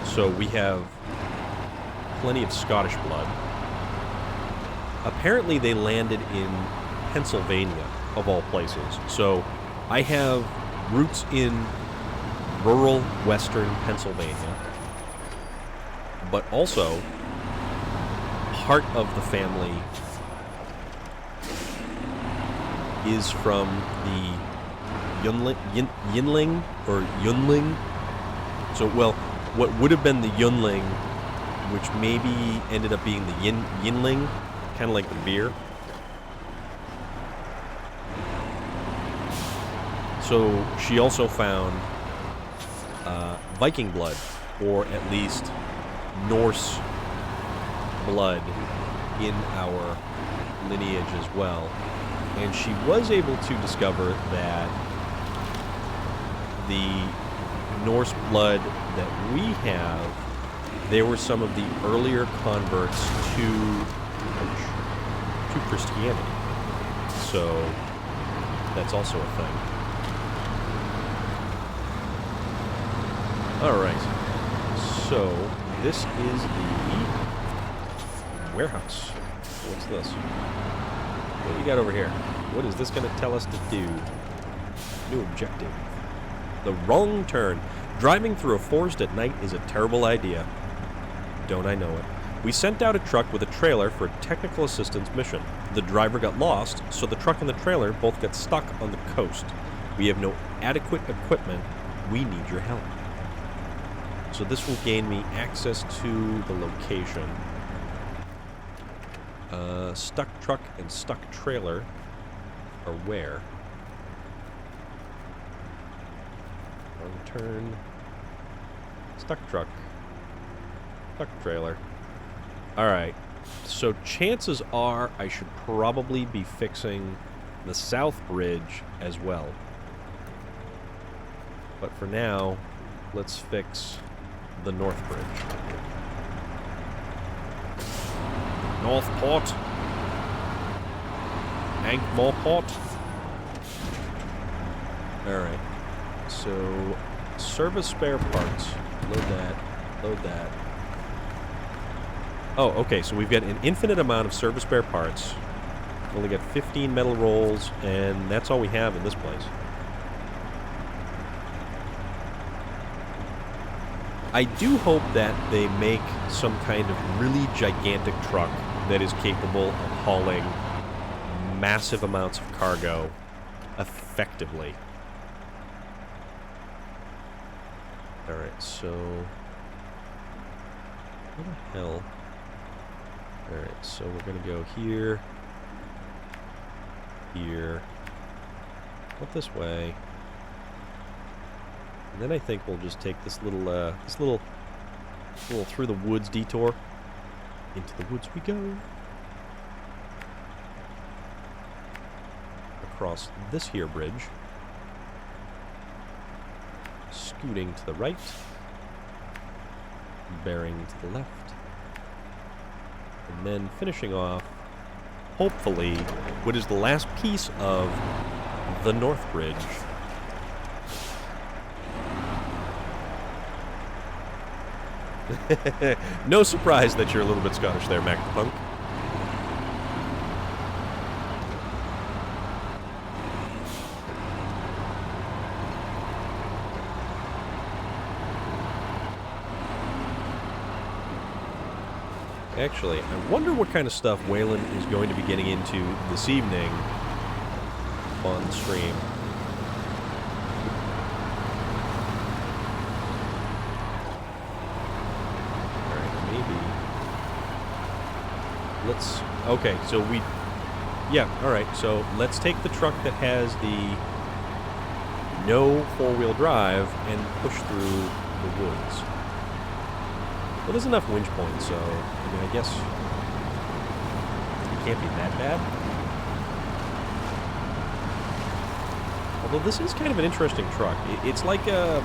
So we have plenty of Scottish blood. Apparently they landed in Pennsylvania, of all places. So I have roots in rural western Pennsylvania, but also part of the family is from the Yinling, or Yunling. So, well, what would have been the Yunling, which maybe ended up being the Yinling, kind of like the beer. So she also found Viking blood, or at least Norse blood in our lineage as well. And she was able to discover that the Norse blood that we have, they were some of the earlier converts to Christianity. So that's also a thing. Alright, so this is the warehouse. What's this? What do you got over here? What is this going to tell us to do? New objective. The wrong turn. Driving through a forest at night is a terrible idea. Don't I know it? We sent out a truck with a trailer for a technical assistance mission. The driver got lost, so the truck and the trailer both got stuck on the coast. We have no adequate equipment. We need your help. So this will gain me access to the location. Stuck truck and stuck trailer are where? Wrong turn. Stuck truck. Stuck trailer. Alright. So chances are I should probably be fixing the south bridge as well. But for now, let's fix the north bridge. Northport. Ankh-Morport. Alright. So, service spare parts. Load that. Load that. Oh, okay, so we've got an infinite amount of service spare parts. We've only got 15 metal rolls, and that's all we have in this place. I do hope that they make some kind of really gigantic truck that is capable of hauling massive amounts of cargo effectively. Alright, so... What the hell? Alright, so we're gonna go here, here, up this way, and then I think we'll just take this little through the woods detour. Into the woods we go. Across this here bridge. Scooting to the right. Bearing to the left. And then finishing off, hopefully, what is the last piece of the North Bridge. No surprise that you're a little bit Scottish there, Mac the Punk. Actually, I wonder what kind of stuff Waylon is going to be getting into this evening on the stream. Alright, maybe... Let's... Okay, so we... Yeah, alright, so let's take the truck that has the no four-wheel drive and push through the woods. Well, there's enough winch points, so, I mean, I guess it can't be that bad. Although this is kind of an interesting truck. It's like the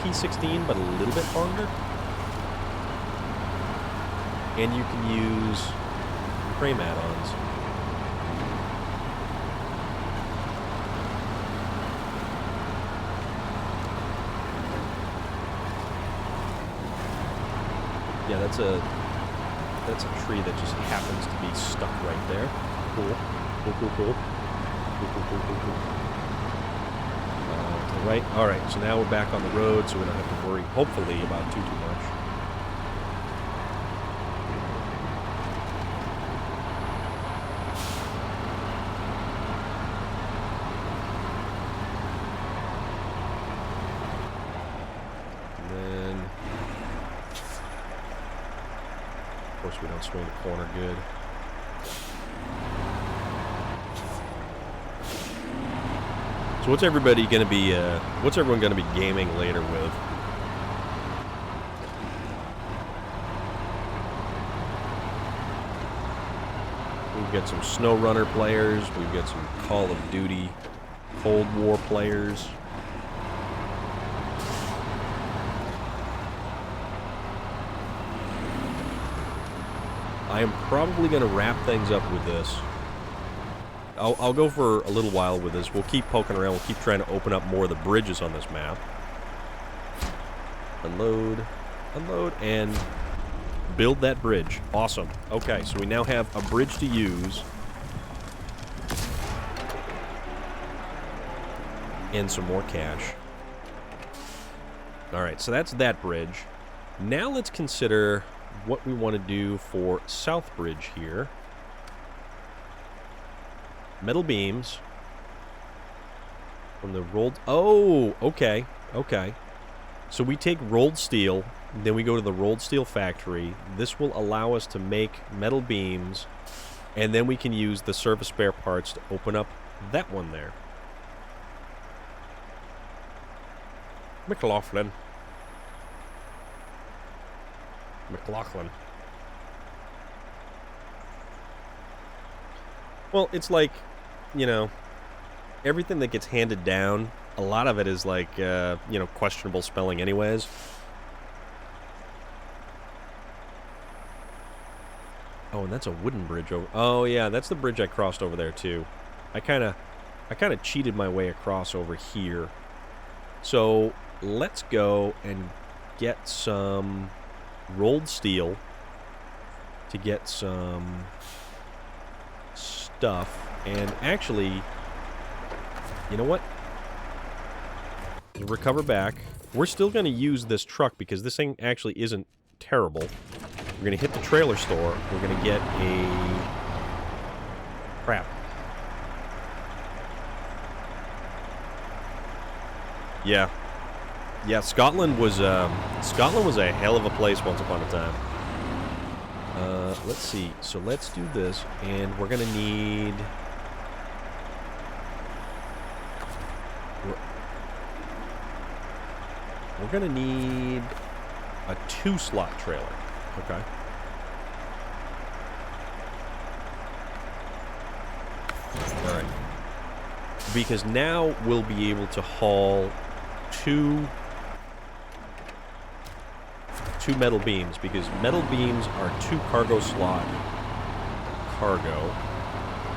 P16, but a little bit longer. And you can use frame add-ons. Yeah, that's a tree that just happens to be stuck right there. Cool. Cool, cool, cool. Cool, cool, cool, cool, cool. To the right. Alright, so now we're back on the road, so we don't have to worry, hopefully, about too much. We don't swing the corner good. So what's everyone going to be gaming later with? We've got some SnowRunner players. We've got some Call of Duty Cold War players. I am probably going to wrap things up with this. I'll go for a little while with this. We'll keep poking around. We'll keep trying to open up more of the bridges on this map. Unload, unload, and build that bridge. Awesome. Okay, so we now have a bridge to use. And some more cash. Alright, so that's that bridge. Now let's consider what we want to do for South Bridge here. Metal beams from the rolled... Oh, okay, okay. So we take rolled steel, then we go to the rolled steel factory. This will allow us to make metal beams, and then we can use the service spare parts to open up that one there. McLaughlin. Well, it's like, you know, everything that gets handed down, a lot of it is like, you know, questionable spelling anyways. Oh, and that's a wooden bridge over... Oh, yeah, that's the bridge I crossed over there, too. I kind of cheated my way across over here. So, let's go and get some rolled steel to get some stuff. And actually, you know what? Recover back. We're still going to use this truck because this thing actually isn't terrible. We're going to hit the trailer store. We're going to get a... Crap. Yeah. Yeah, Scotland was a hell of a place once upon a time. Let's see. So let's do this, and we're going to need... We're going to need a 2-slot trailer. Okay. Alright. Because now we'll be able to haul two metal beams, because metal beams are 2 cargo slot cargo,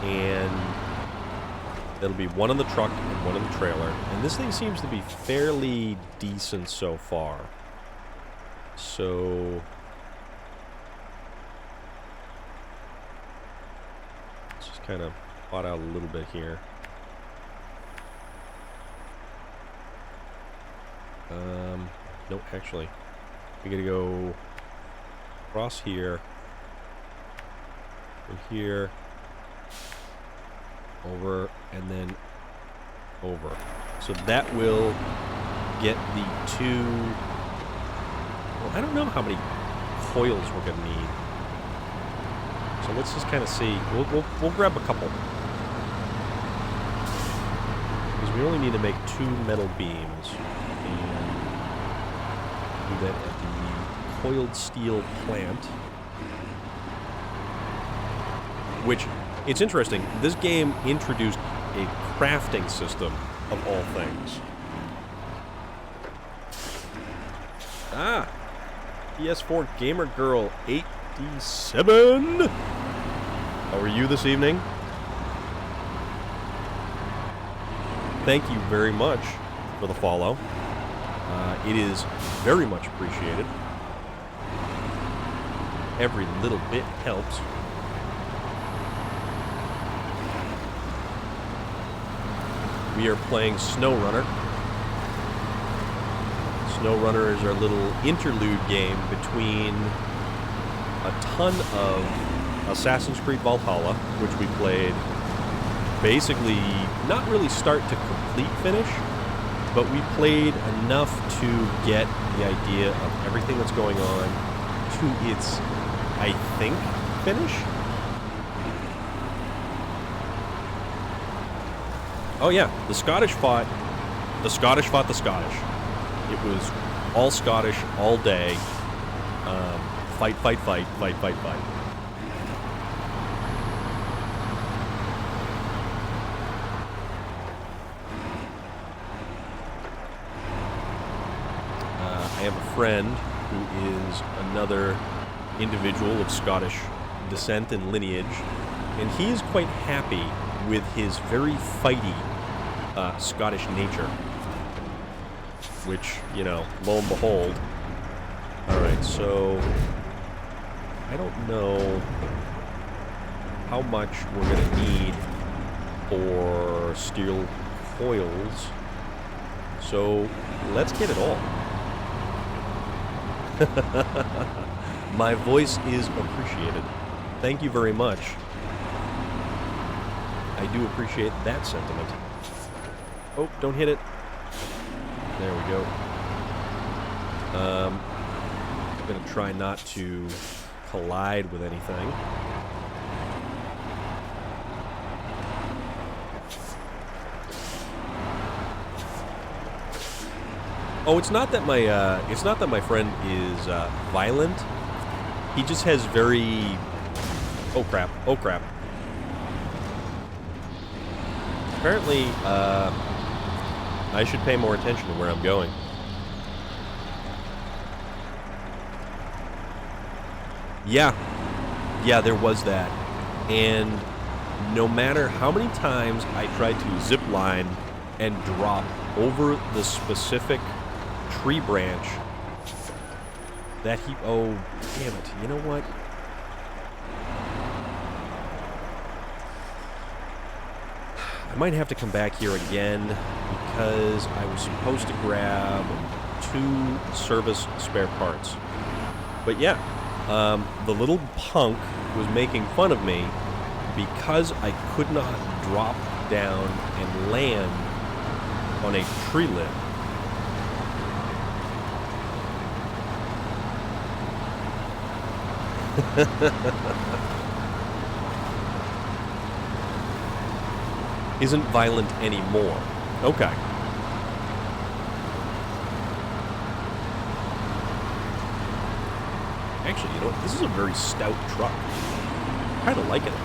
and that'll be one on the truck and one on the trailer. And this thing seems to be fairly decent so far. So let's just kind of plot out a little bit here. Nope, actually. We gotta go across here, from here, over, and then over. So that will get the 2... Well, I don't know how many coils we're gonna need. So let's just kind of see. We'll grab a couple. Because we only need to make 2 metal beams. And do that at the coiled steel plant. Which, it's interesting. This game introduced a crafting system of all things. Ah! PS4 Gamer Girl 87! How are you this evening? Thank you very much for the follow. It is very much appreciated. Every little bit helps. We are playing SnowRunner. SnowRunner is our little interlude game between a ton of Assassin's Creed Valhalla, which we played basically not really start to complete finish, but we played enough to get the idea of everything that's going on to its, I think, finish. Oh yeah, the Scottish fought the Scottish. It was all Scottish, all day. Fight. I have a friend who is another individual of Scottish descent and lineage, and he is quite happy with his very fighty Scottish nature. Which, you know, lo and behold. Alright, so I don't know how much we're going to need for steel coils. So let's get it all. My voice is appreciated. Thank you very much. I do appreciate that sentiment. Oh, don't hit it. There we go. I'm going to try not to collide with anything. Oh, it's not that my friend is violent. He just has very... Oh crap! Oh crap! Apparently, I should pay more attention to where I'm going. Yeah, there was that. And no matter how many times I tried to zip line and drop over the specific tree branch, that he... Oh, damn it. You know what? I might have to come back here again because I was supposed to grab 2 service spare parts. But yeah, the little punk was making fun of me because I could not drop down and land on a tree limb. Isn't violent anymore. Okay. Actually, you know what? This is a very stout truck. I'm kind of liking it.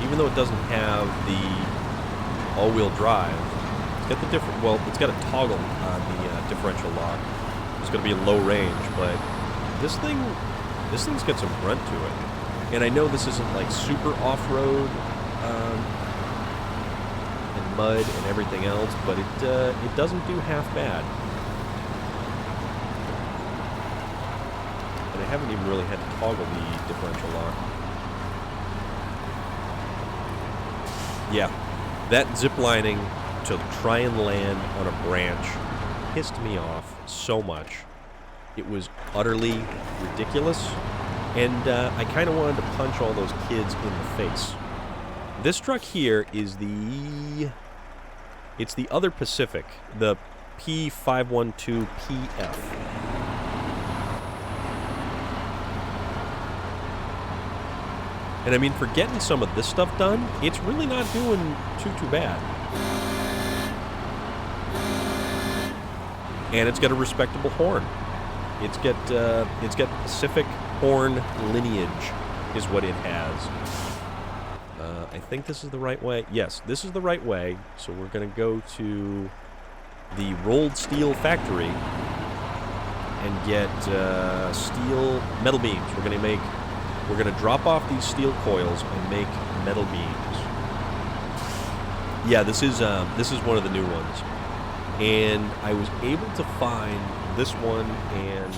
Even though it doesn't have the all-wheel drive, it's got the different... Well, it's got a toggle on the differential lock. It's going to be a low range, but this thing's got some grunt to it. And I know this isn't like super off-road and mud and everything else, but it doesn't do half bad. And I haven't even really had to toggle the differential lock. Yeah, that ziplining to try and land on a branch pissed me off so much. It was utterly ridiculous, and I kind of wanted to punch all those kids in the face. This truck here is it's the other Pacific, the P512PF. And I mean, for getting some of this stuff done, it's really not doing too bad. And it's got a respectable horn. It's got Pacific horn lineage, is what it has. I think this is the right way. Yes, this is the right way. So we're gonna go to the rolled steel factory and get steel metal beams. We're gonna drop off these steel coils and make metal beams. Yeah, this is one of the new ones, and I was able to find this one and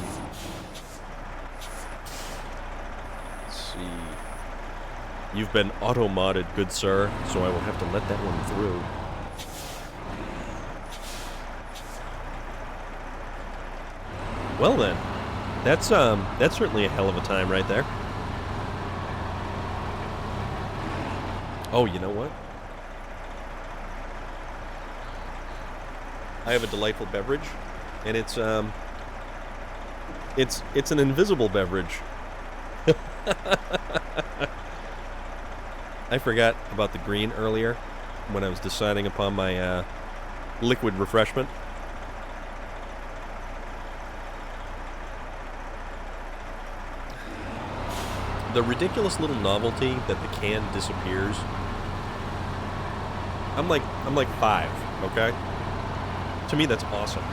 let's see. You've been auto-modded, good sir, so I will have to let that one through. Well then, that's certainly a hell of a time right there. Oh, you know what? I have a delightful beverage, and it's an invisible beverage. I forgot about the green earlier when I was deciding upon my liquid refreshment. The ridiculous little novelty that the can disappears. I'm like 5, okay? To me, that's awesome.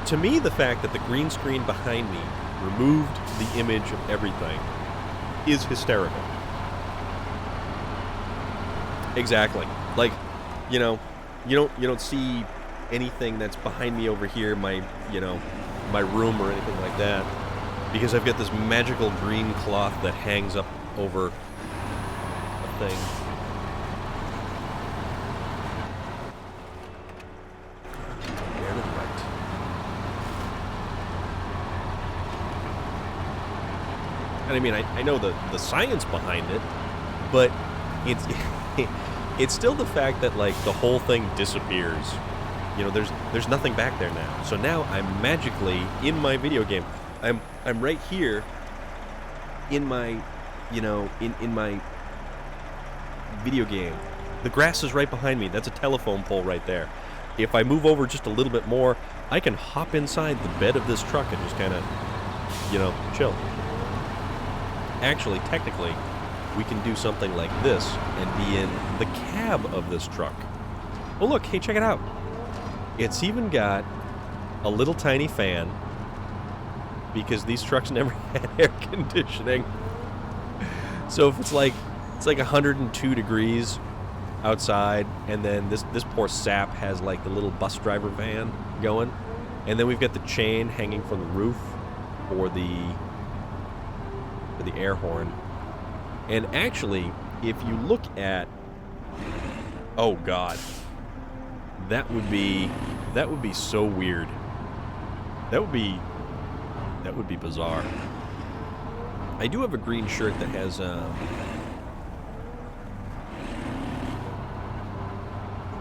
To me, the fact that the green screen behind me removed the image of everything is hysterical. Exactly. Like, you know, you don't see anything that's behind me over here, my room or anything like that, because I've got this magical green cloth that hangs up over a thing. And I mean, I know the science behind it, but it's it's still the fact that, like, the whole thing disappears. You know, there's nothing back there now. So now I'm magically in my video game. I'm right here in my, in my video game. The grass is right behind me. That's a telephone pole right there. If I move over just a little bit more, I can hop inside the bed of this truck and just kind of, chill. Actually, technically, we can do something like this and be in the cab of this truck. Oh, look, hey, check it out. It's even got a little tiny fan, because these trucks never had air conditioning. So if it's like 102 degrees outside, and then this poor sap has like the little bus driver van going, and then we've got the chain hanging from the roof for the air horn. And actually, if you look at, oh god, that would be so weird. That would be bizarre. I do have a green shirt that has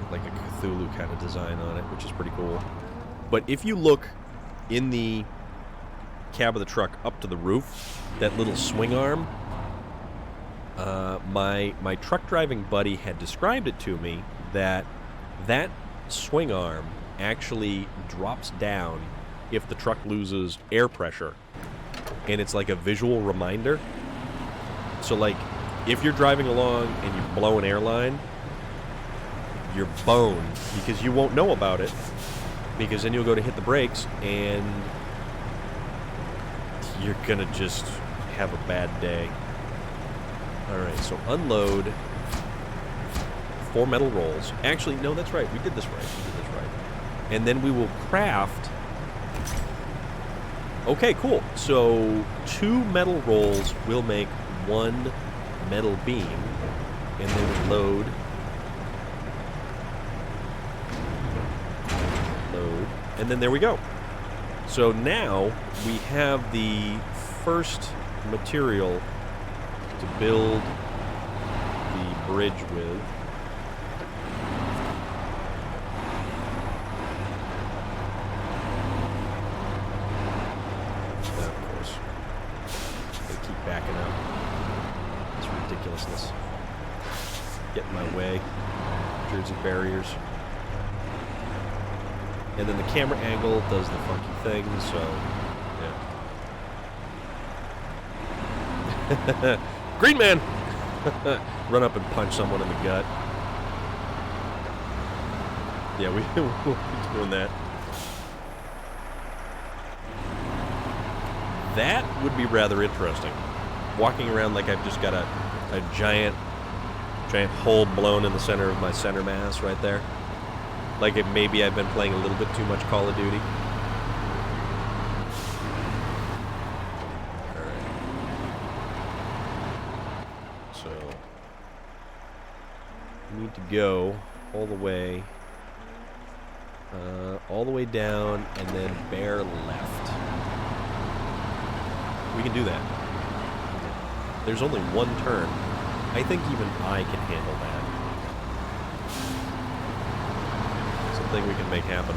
like a Cthulhu kind of design on it, which is pretty cool. But if you look in the cab of the truck up to the roof, that little swing arm, my truck driving buddy had described it to me that swing arm actually drops down if the truck loses air pressure, and it's like a visual reminder. So like, if you're driving along and you blow an airline, you're boned, because you won't know about it, because then you'll go to hit the brakes and you're gonna just have a bad day. Alright, so unload 4 metal rolls. Actually, no, that's right. We did this right. And then we will craft... Okay, cool. So 2 metal rolls will make 1 metal beam. And then we load. And then there we go. So now we have the first material to build the bridge with. Of course, they keep backing up. ridiculousness. Get in my way. Jersey barriers. And then the camera angle does the funky thing, so yeah. Green man! Run up and punch someone in the gut. Yeah, we'll be doing that. That would be rather interesting. Walking around like I've just got a giant hole blown in the center of my center mass right there. Like maybe I've been playing a little bit too much Call of Duty. Alright. So, we need to go all the way down and then bear left. We can do that. There's only one turn. I think even I can handle that. Something we can make happen.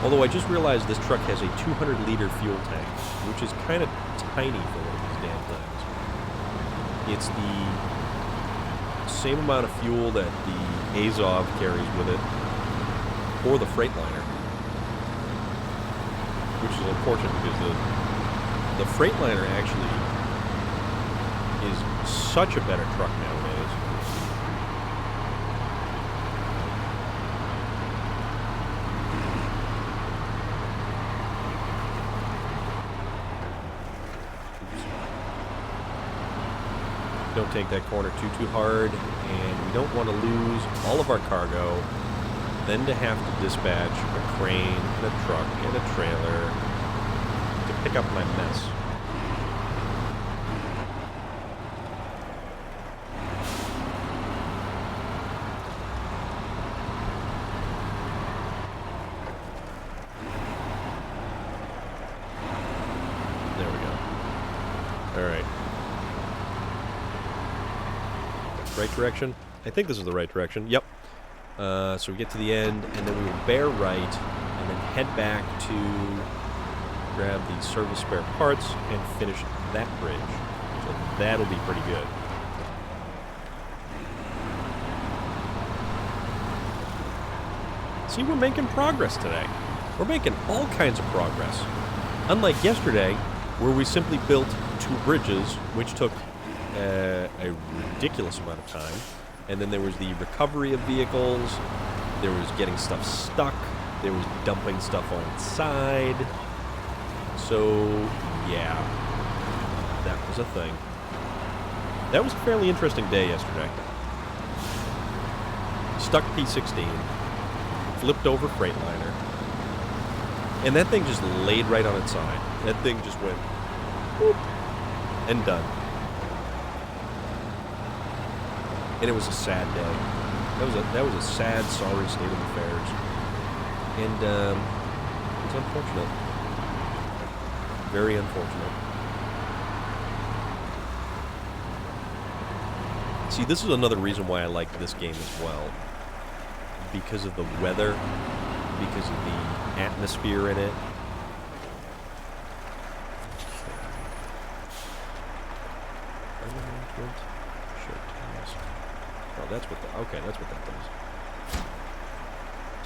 Although I just realized this truck has a 200-liter fuel tank, which is kind of tiny for one of these damn things. It's the same amount of fuel that the Azov carries with it, or the Freightliner. Which is unfortunate because the Freightliner actually is such a better truck nowadays. Oops. Don't take that corner too hard, and we don't want to lose all of our cargo. Then to have to dispatch a crane and a truck and a trailer to pick up my mess. There we go. Alright. Right direction? I think this is the right direction. Yep. So we get to the end, and then we will bear right, and then head back to grab the service spare parts and finish that bridge. So that'll be pretty good. See, we're making progress today. We're making all kinds of progress. Unlike yesterday, where we simply built 2 bridges, which took a ridiculous amount of time. And then there was the recovery of vehicles, there was getting stuff stuck, there was dumping stuff on side. So, yeah, that was a thing. That was a fairly interesting day yesterday. Stuck P-16, flipped over Freightliner, and that thing just laid right on its side. That thing just went, whoop, and done. And it was a sad day. That was a sad, sorry state of affairs. And it was unfortunate. Very unfortunate. See, this is another reason why I like this game as well. Because of the weather, because of the atmosphere in it. Oh, that's what that's what that does.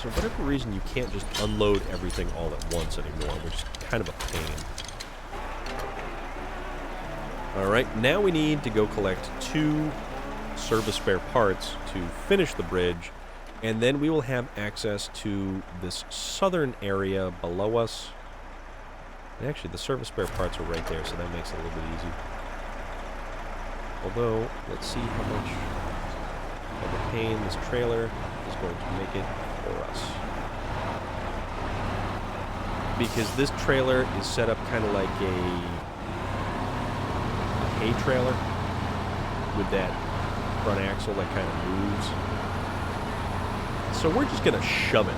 So for whatever reason, you can't just unload everything all at once anymore, which is kind of a pain. Alright, now we need to go collect 2 service spare parts to finish the bridge, and then we will have access to this southern area below us. And actually, the service spare parts are right there, so that makes it a little bit easy. Although, let's see how much of a pain this trailer is going to make it for us. Because this trailer is set up kind of like a hay trailer with that front axle that kind of moves. So we're just going to shove it.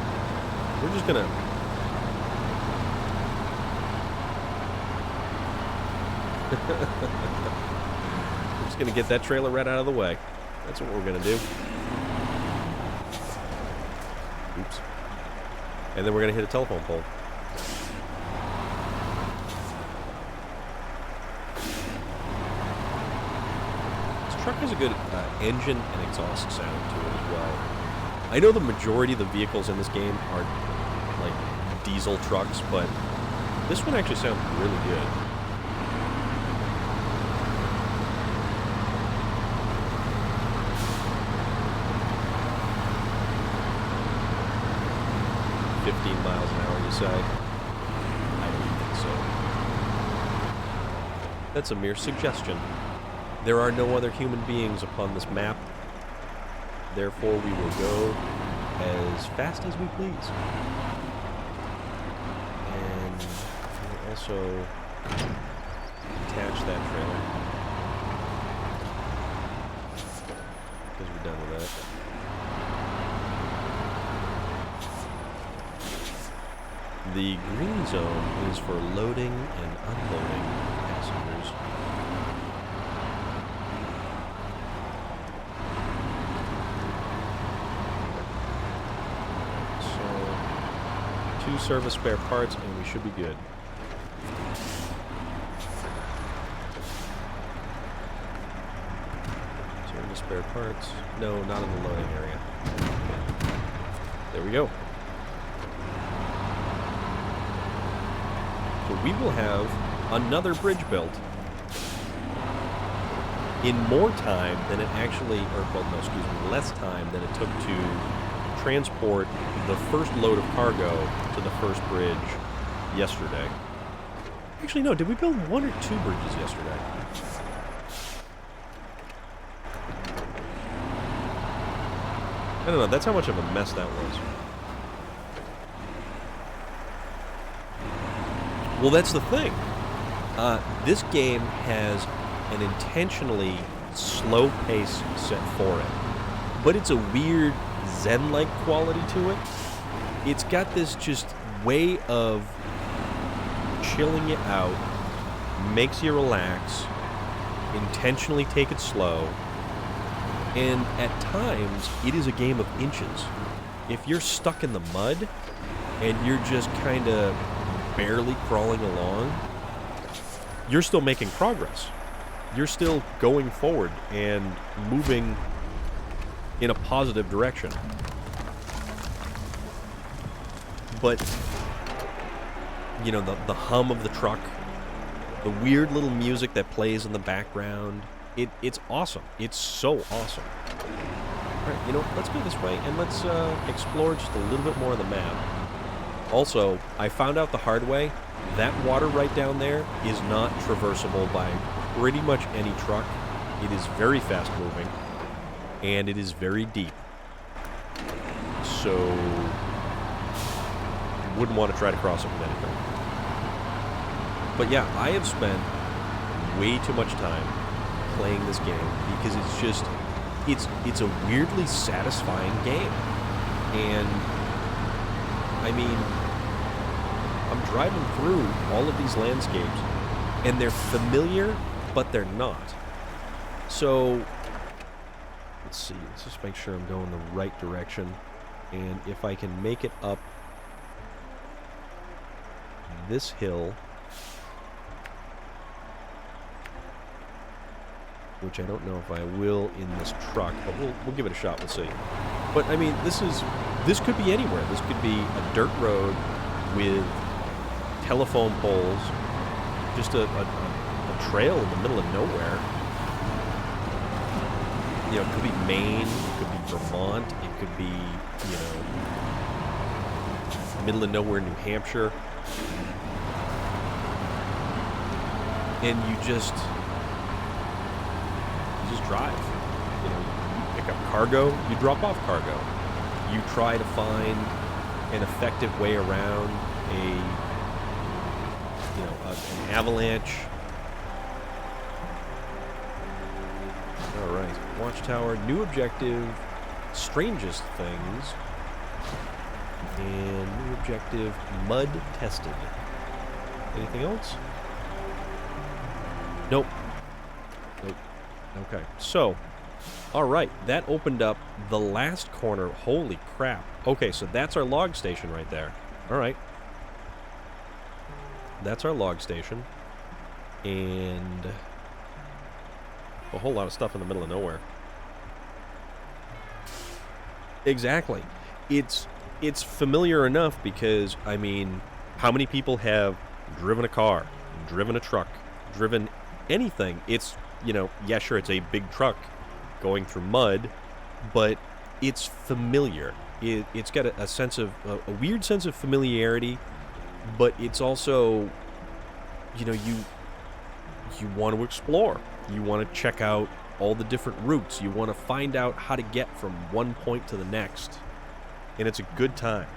We're just going to... we're just going to get that trailer right out of the way. That's what we're going to do. Oops. And then we're going to hit a telephone pole. truck has a good engine and exhaust sound to it as well. I know the majority of the vehicles in this game are like diesel trucks, but this one actually sounds really good. miles an hour, you say? I don't think so. That's a mere suggestion. There are no other human beings upon this map. Therefore, we will go as fast as we please. And we'll also attach that trailer. Because we're done with that. The green zone is for loading and unloading passengers. So, 2 service spare parts and we should be good. Service spare parts. No, not in the loading area. There we go. So we will have another bridge built in more time than it actually, or well, no, excuse me, less time than it took to transport the first load of cargo to the first bridge yesterday. Actually, no, did we build 1 or 2 bridges yesterday? I don't know, that's how much of a mess that was. Well, that's the thing. This game has an intentionally slow pace set for it, but it's a weird zen-like quality to it. It's got this just way of chilling you out, makes you relax, intentionally take it slow, and at times it is a game of inches. If you're stuck in the mud and you're just kind of barely crawling along, you're still making progress. You're still going forward and moving in a positive direction. But, you know, the hum of the truck, the weird little music that plays in the background, it's awesome. It's so awesome. All right, you know, let's go this way and let's explore just a little bit more of the map. Also, I found out the hard way, that water right down there is not traversable by pretty much any truck. It is very fast moving, and it is very deep. So, wouldn't want to try to cross it with anything. But yeah, I have spent way too much time playing this game because it's just, it's a weirdly satisfying game. And, I mean, I'm driving through all of these landscapes, and they're familiar, but they're not. So, let's see. Let's just make sure I'm going the right direction. And if I can make it up this hill, which I don't know if I will in this truck, but we'll give it a shot. We'll see. But, I mean, this could be anywhere. This could be a dirt road with telephone poles, just a trail in the middle of nowhere. You know, it could be Maine, it could be Vermont, it could be, you know, middle of nowhere, New Hampshire. And you just drive. You know, you pick up cargo, you drop off cargo. You try to find an effective way around an avalanche. All right, watchtower, new objective, strangest things, and new objective, mud tested. Anything else? Nope. Nope. Okay, so, all right, that opened up the last corner. Holy crap. Okay, so that's our log station right there. All right. That's our log station. And a whole lot of stuff in the middle of nowhere. Exactly. It's familiar enough because, I mean, how many people have driven a car, driven a truck, driven anything? It's, you know, yeah, sure, it's a big truck going through mud, but it's familiar. It's got a sense of, a weird sense of familiarity, but it's also, you know, you want to explore. You want to check out all the different routes. You want to find out how to get from one point to the next. And it's a good time.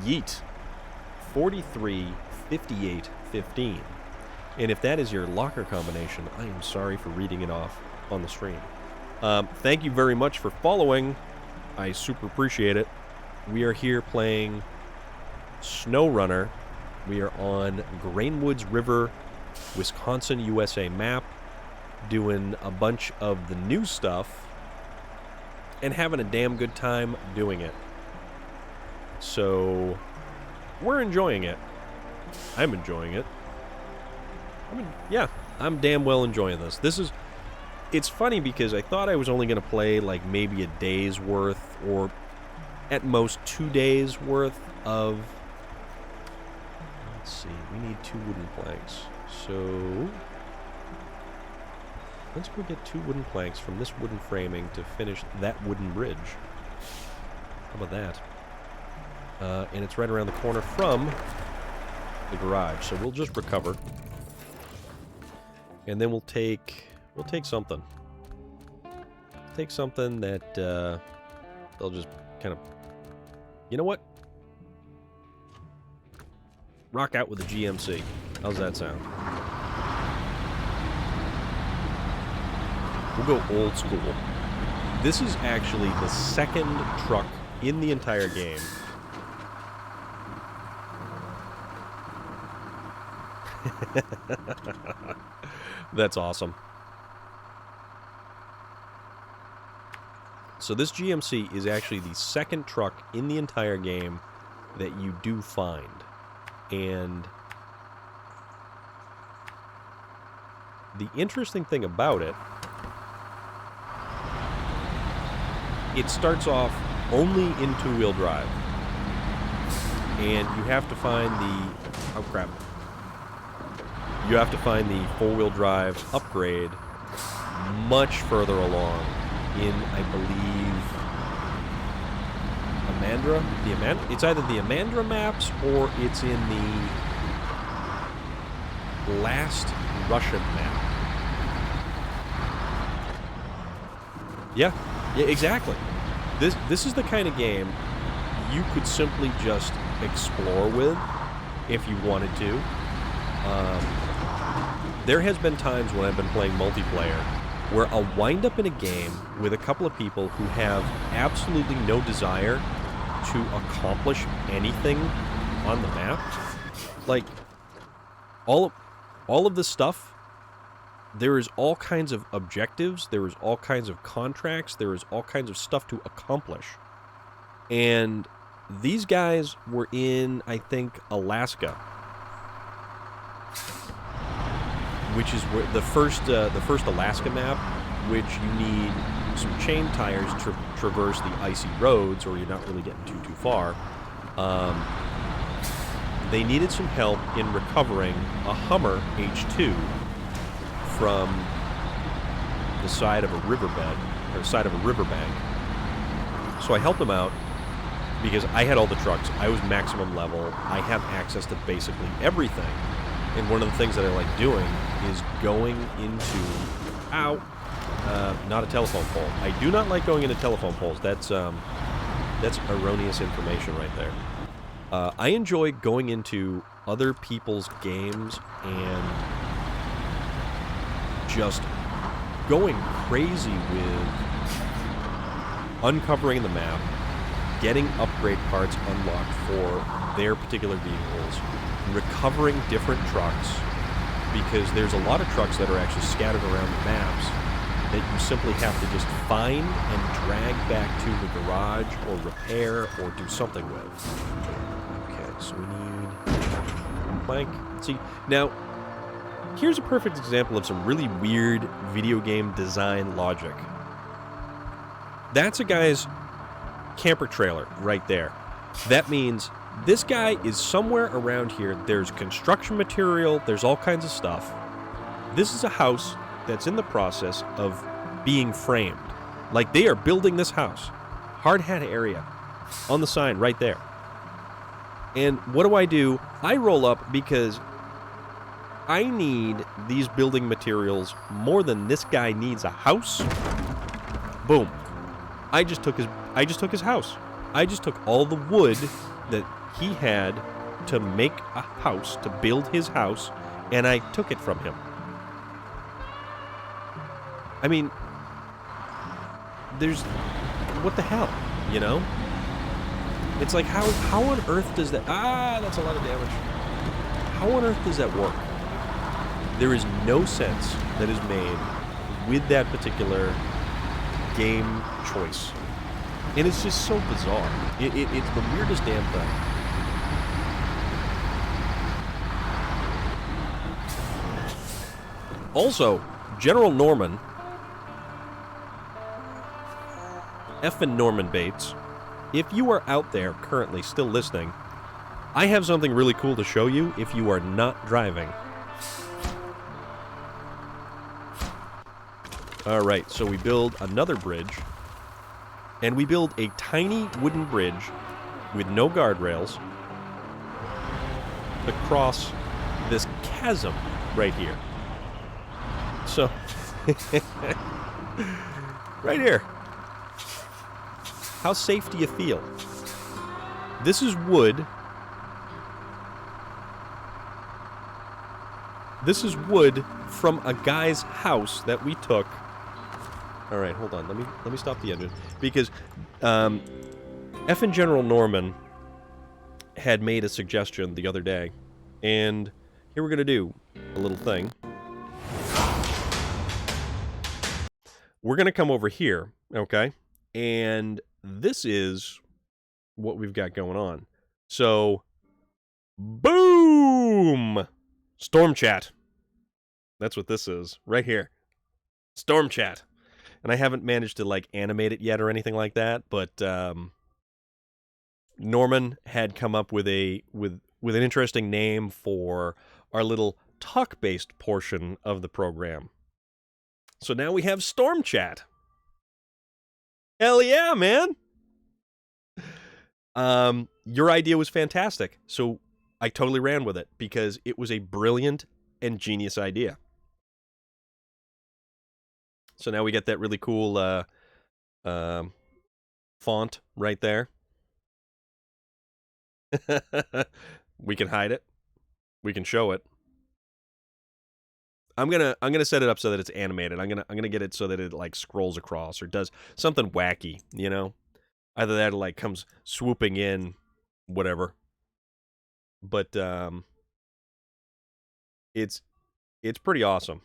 Yeet. 43, 58, 15. And if that is your locker combination, I am sorry for reading it off on the stream. Thank you very much for following. I super appreciate it. We are here playing SnowRunner. We are on Grainwoods River, Wisconsin, USA map, doing a bunch of the new stuff and having a damn good time doing it. So, we're enjoying it. I'm enjoying it. I'm damn well enjoying this. It's funny because I thought I was only going to play like maybe a day's worth or at most 2 days worth of... Let's see, we need 2 wooden planks. So, let's go get 2 wooden planks from this wooden framing to finish that wooden bridge. How about that? And it's right around the corner from the garage, so we'll just recover. And then we'll take something. Take something that they'll just kind of... You know what? Rock out with a GMC. How's that sound? We'll go old school. This is actually the second truck in the entire game. That's awesome. So this GMC is actually the second truck in the entire game that you do find. And the interesting thing about it, it starts off only in 2-wheel drive. And you have to find the... Oh, crap. You have to find the 4-wheel drive upgrade much further along in, I believe, Amandra? It's either the Amandra maps or it's in the last Russian map. Yeah, exactly. This is the kind of game you could simply just explore with if you wanted to. There has been times when I've been playing multiplayer where I'll wind up in a game with a couple of people who have absolutely no desire to accomplish anything on the map. Like, all of this stuff, there is all kinds of objectives, there is all kinds of contracts, there is all kinds of stuff to accomplish. And these guys were in, I think, Alaska, which is where the first Alaska map, which you need some chain tires to traverse the icy roads, or you're not really getting too far. They needed some help in recovering a Hummer H2 from the side of a riverbed, or side of a riverbank. So I helped them out because I had all the trucks. I was maximum level. I have access to basically everything. And one of the things that I like doing is going into... Ow! Not a telephone pole. I do not like going into telephone poles. That's erroneous information right there. I enjoy going into other people's games and just going crazy with uncovering the map, getting upgrade parts unlocked for their particular vehicles, recovering different trucks, because there's a lot of trucks that are actually scattered around the maps that you simply have to just find and drag back to the garage or repair or do something with. Okay, so we need a plank. See, now, here's a perfect example of some really weird video game design logic. That's a guy's camper trailer right there. That means this guy is somewhere around here. There's construction material, there's all kinds of stuff. This is a house that's in the process of being framed. Like, they are building this house. Hard hat area. On the sign right there. And what do? I roll up because I need these building materials more than this guy needs a house. Boom. I just took his house. I just took all the wood that he had to make a house, to build his house, and I took it from him. I mean, there's... what the hell, you know? It's like, how on earth does that... Ah, that's a lot of damage. How on earth does that work? There is no sense that is made with that particular game choice. And it's just so bizarre. It's the weirdest damn thing. Also, General Norman, effing Norman Bates, if you are out there currently still listening, I have something really cool to show you if you are not driving. Alright, so we build another bridge, and we build a tiny wooden bridge with no guardrails across this chasm right here. So, right here. How safe do you feel? This is wood. This is wood from a guy's house that we took. All right, hold on. Let me stop the engine because effing General Norman had made a suggestion the other day, and here we're gonna do a little thing. We're gonna come over here, okay? And this is what we've got going on. So, boom! Storm Chat. That's what this is, right here. Storm Chat. And I haven't managed to, like, animate it yet or anything like that, but Norman had come up with an interesting name for our little talk-based portion of the program. So now we have Storm Chat. Hell yeah, man! Your idea was fantastic, so I totally ran with it because it was a brilliant and genius idea. So now we get that really cool font right there. We can hide it. We can show it. I'm gonna set it up so that it's animated. I'm gonna get it so that it like scrolls across or does something wacky, you know? Either that or like comes swooping in, whatever. But it's pretty awesome.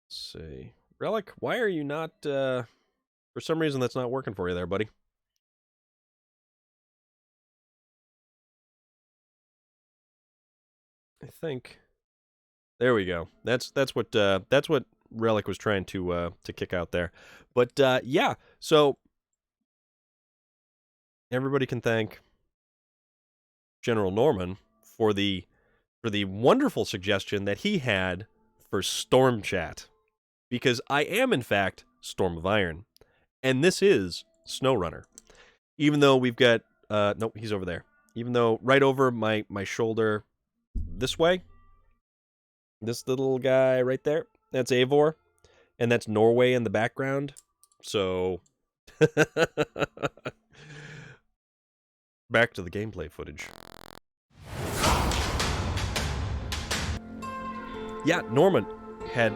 Let's see. Relic, why are you not for some reason that's not working for you there, buddy? I think there we go. That's what Relic was trying to kick out there. But yeah, so everybody can thank General Norman for the wonderful suggestion that he had for Storm Chat, because I am in fact Storm of Iron, and this is SnowRunner. Even though we've got nope, he's over there. Even though right over my shoulder this way, this little guy right there, that's Eivor, and that's Norway in the background. So back to the gameplay footage. Yeah, Norman had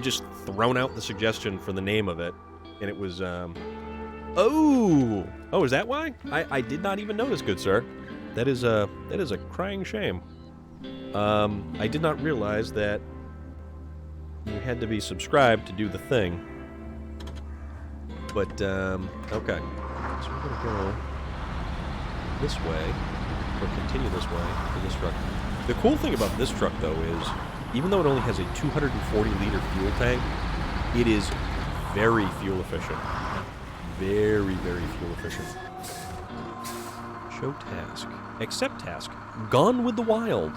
just thrown out the suggestion for the name of it, and it was oh, is that why? I did not even notice, good sir. That is a crying shame. I did not realize that you had to be subscribed to do the thing. But okay, so we're gonna go this way, or continue this way for this truck. The cool thing about this truck, though, is even though it only has a 240-liter fuel tank, it is very fuel efficient. Very, very fuel efficient. Show task. Accept task. Gone with the Wild.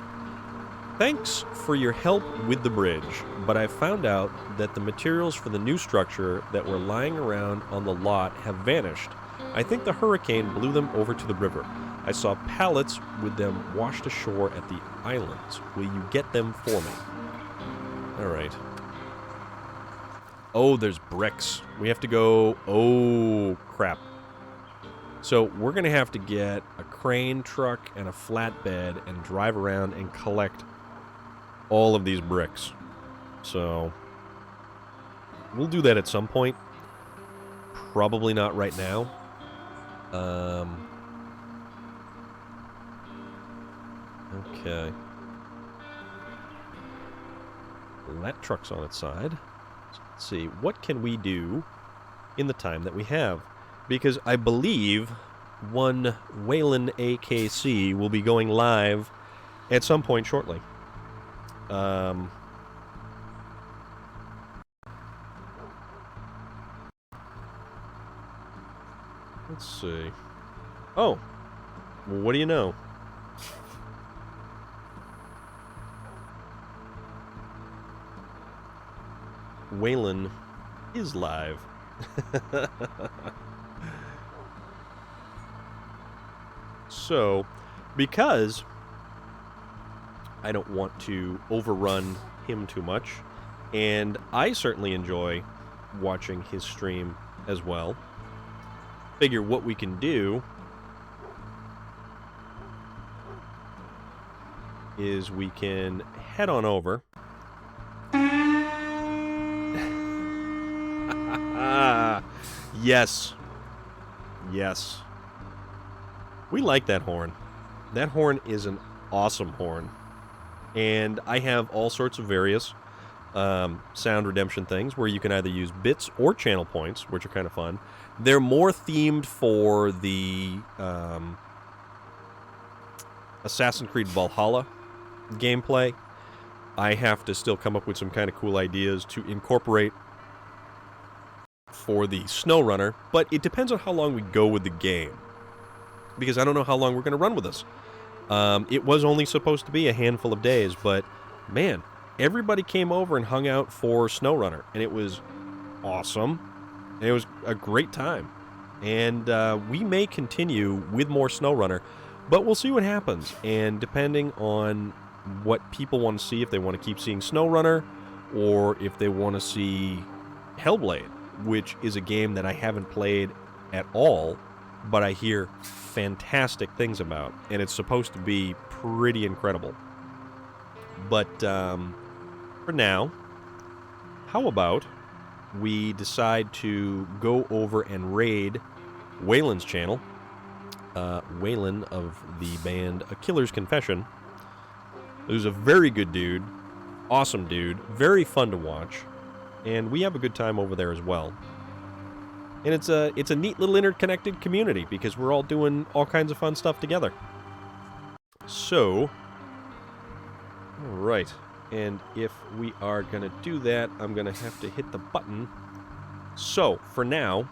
Thanks for your help with the bridge, but I found out that the materials for the new structure that were lying around on the lot have vanished. I think the hurricane blew them over to the river. I saw pallets with them washed ashore at the islands. Will you get them for me? Alright. Oh, there's bricks. We have to go... Oh, crap. So we're going to have to get a crane truck and a flatbed and drive around and collect all of these bricks. So we'll do that at some point. Probably not right now. Okay. That truck's on its side. So let's see. What can we do in the time that we have? Because I believe one Wayland AKC will be going live at some point shortly. Let's see. Oh, well, what do you know? Wayland is live. So, because I don't want to overrun him too much, and I certainly enjoy watching his stream as well, figure what we can do is we can head on over. Yes. Yes. We like that horn. That horn is an awesome horn. And I have all sorts of various sound redemption things where you can either use bits or channel points, which are kind of fun. They're more themed for the Assassin's Creed Valhalla gameplay. I have to still come up with some kind of cool ideas to incorporate for the SnowRunner, but it depends on how long we go with the game, because I don't know how long we're going to run with this. It was only supposed to be a handful of days, but man, everybody came over and hung out for SnowRunner, and it was awesome, and it was a great time. And we may continue with more SnowRunner, but we'll see what happens, and depending on what people want to see, if they want to keep seeing SnowRunner, or if they want to see Hellblade, which is a game that I haven't played at all, but I hear fantastic things about, and it's supposed to be pretty incredible. But for now, how about we decide to go over and raid Wayland's channel. Wayland of the band A Killer's Confession, who's a very good dude, awesome dude, very fun to watch, and we have a good time over there as well. And it's a neat little interconnected community because we're all doing all kinds of fun stuff together. So, all right, and if we are going to do that, I'm going to have to hit the button. So, for now,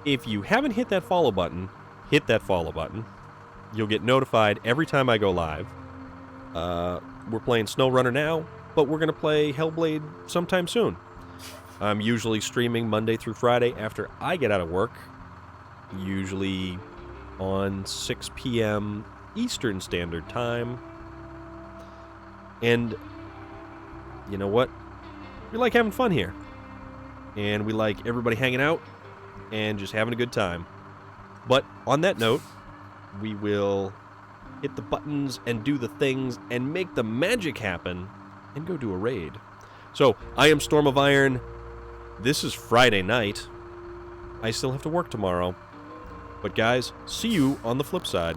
if you haven't hit that follow button, hit that follow button. You'll get notified every time I go live. We're playing SnowRunner now, but we're going to play Hellblade sometime soon. I'm usually streaming Monday through Friday after I get out of work, usually on 6 p.m. Eastern Standard Time. And you know what? We like having fun here. And we like everybody hanging out and just having a good time. But on that note, we will hit the buttons and do the things and make the magic happen and go do a raid. So, I am Storm of Iron. This is Friday night. I still have to work tomorrow. But guys, see you on the flip side.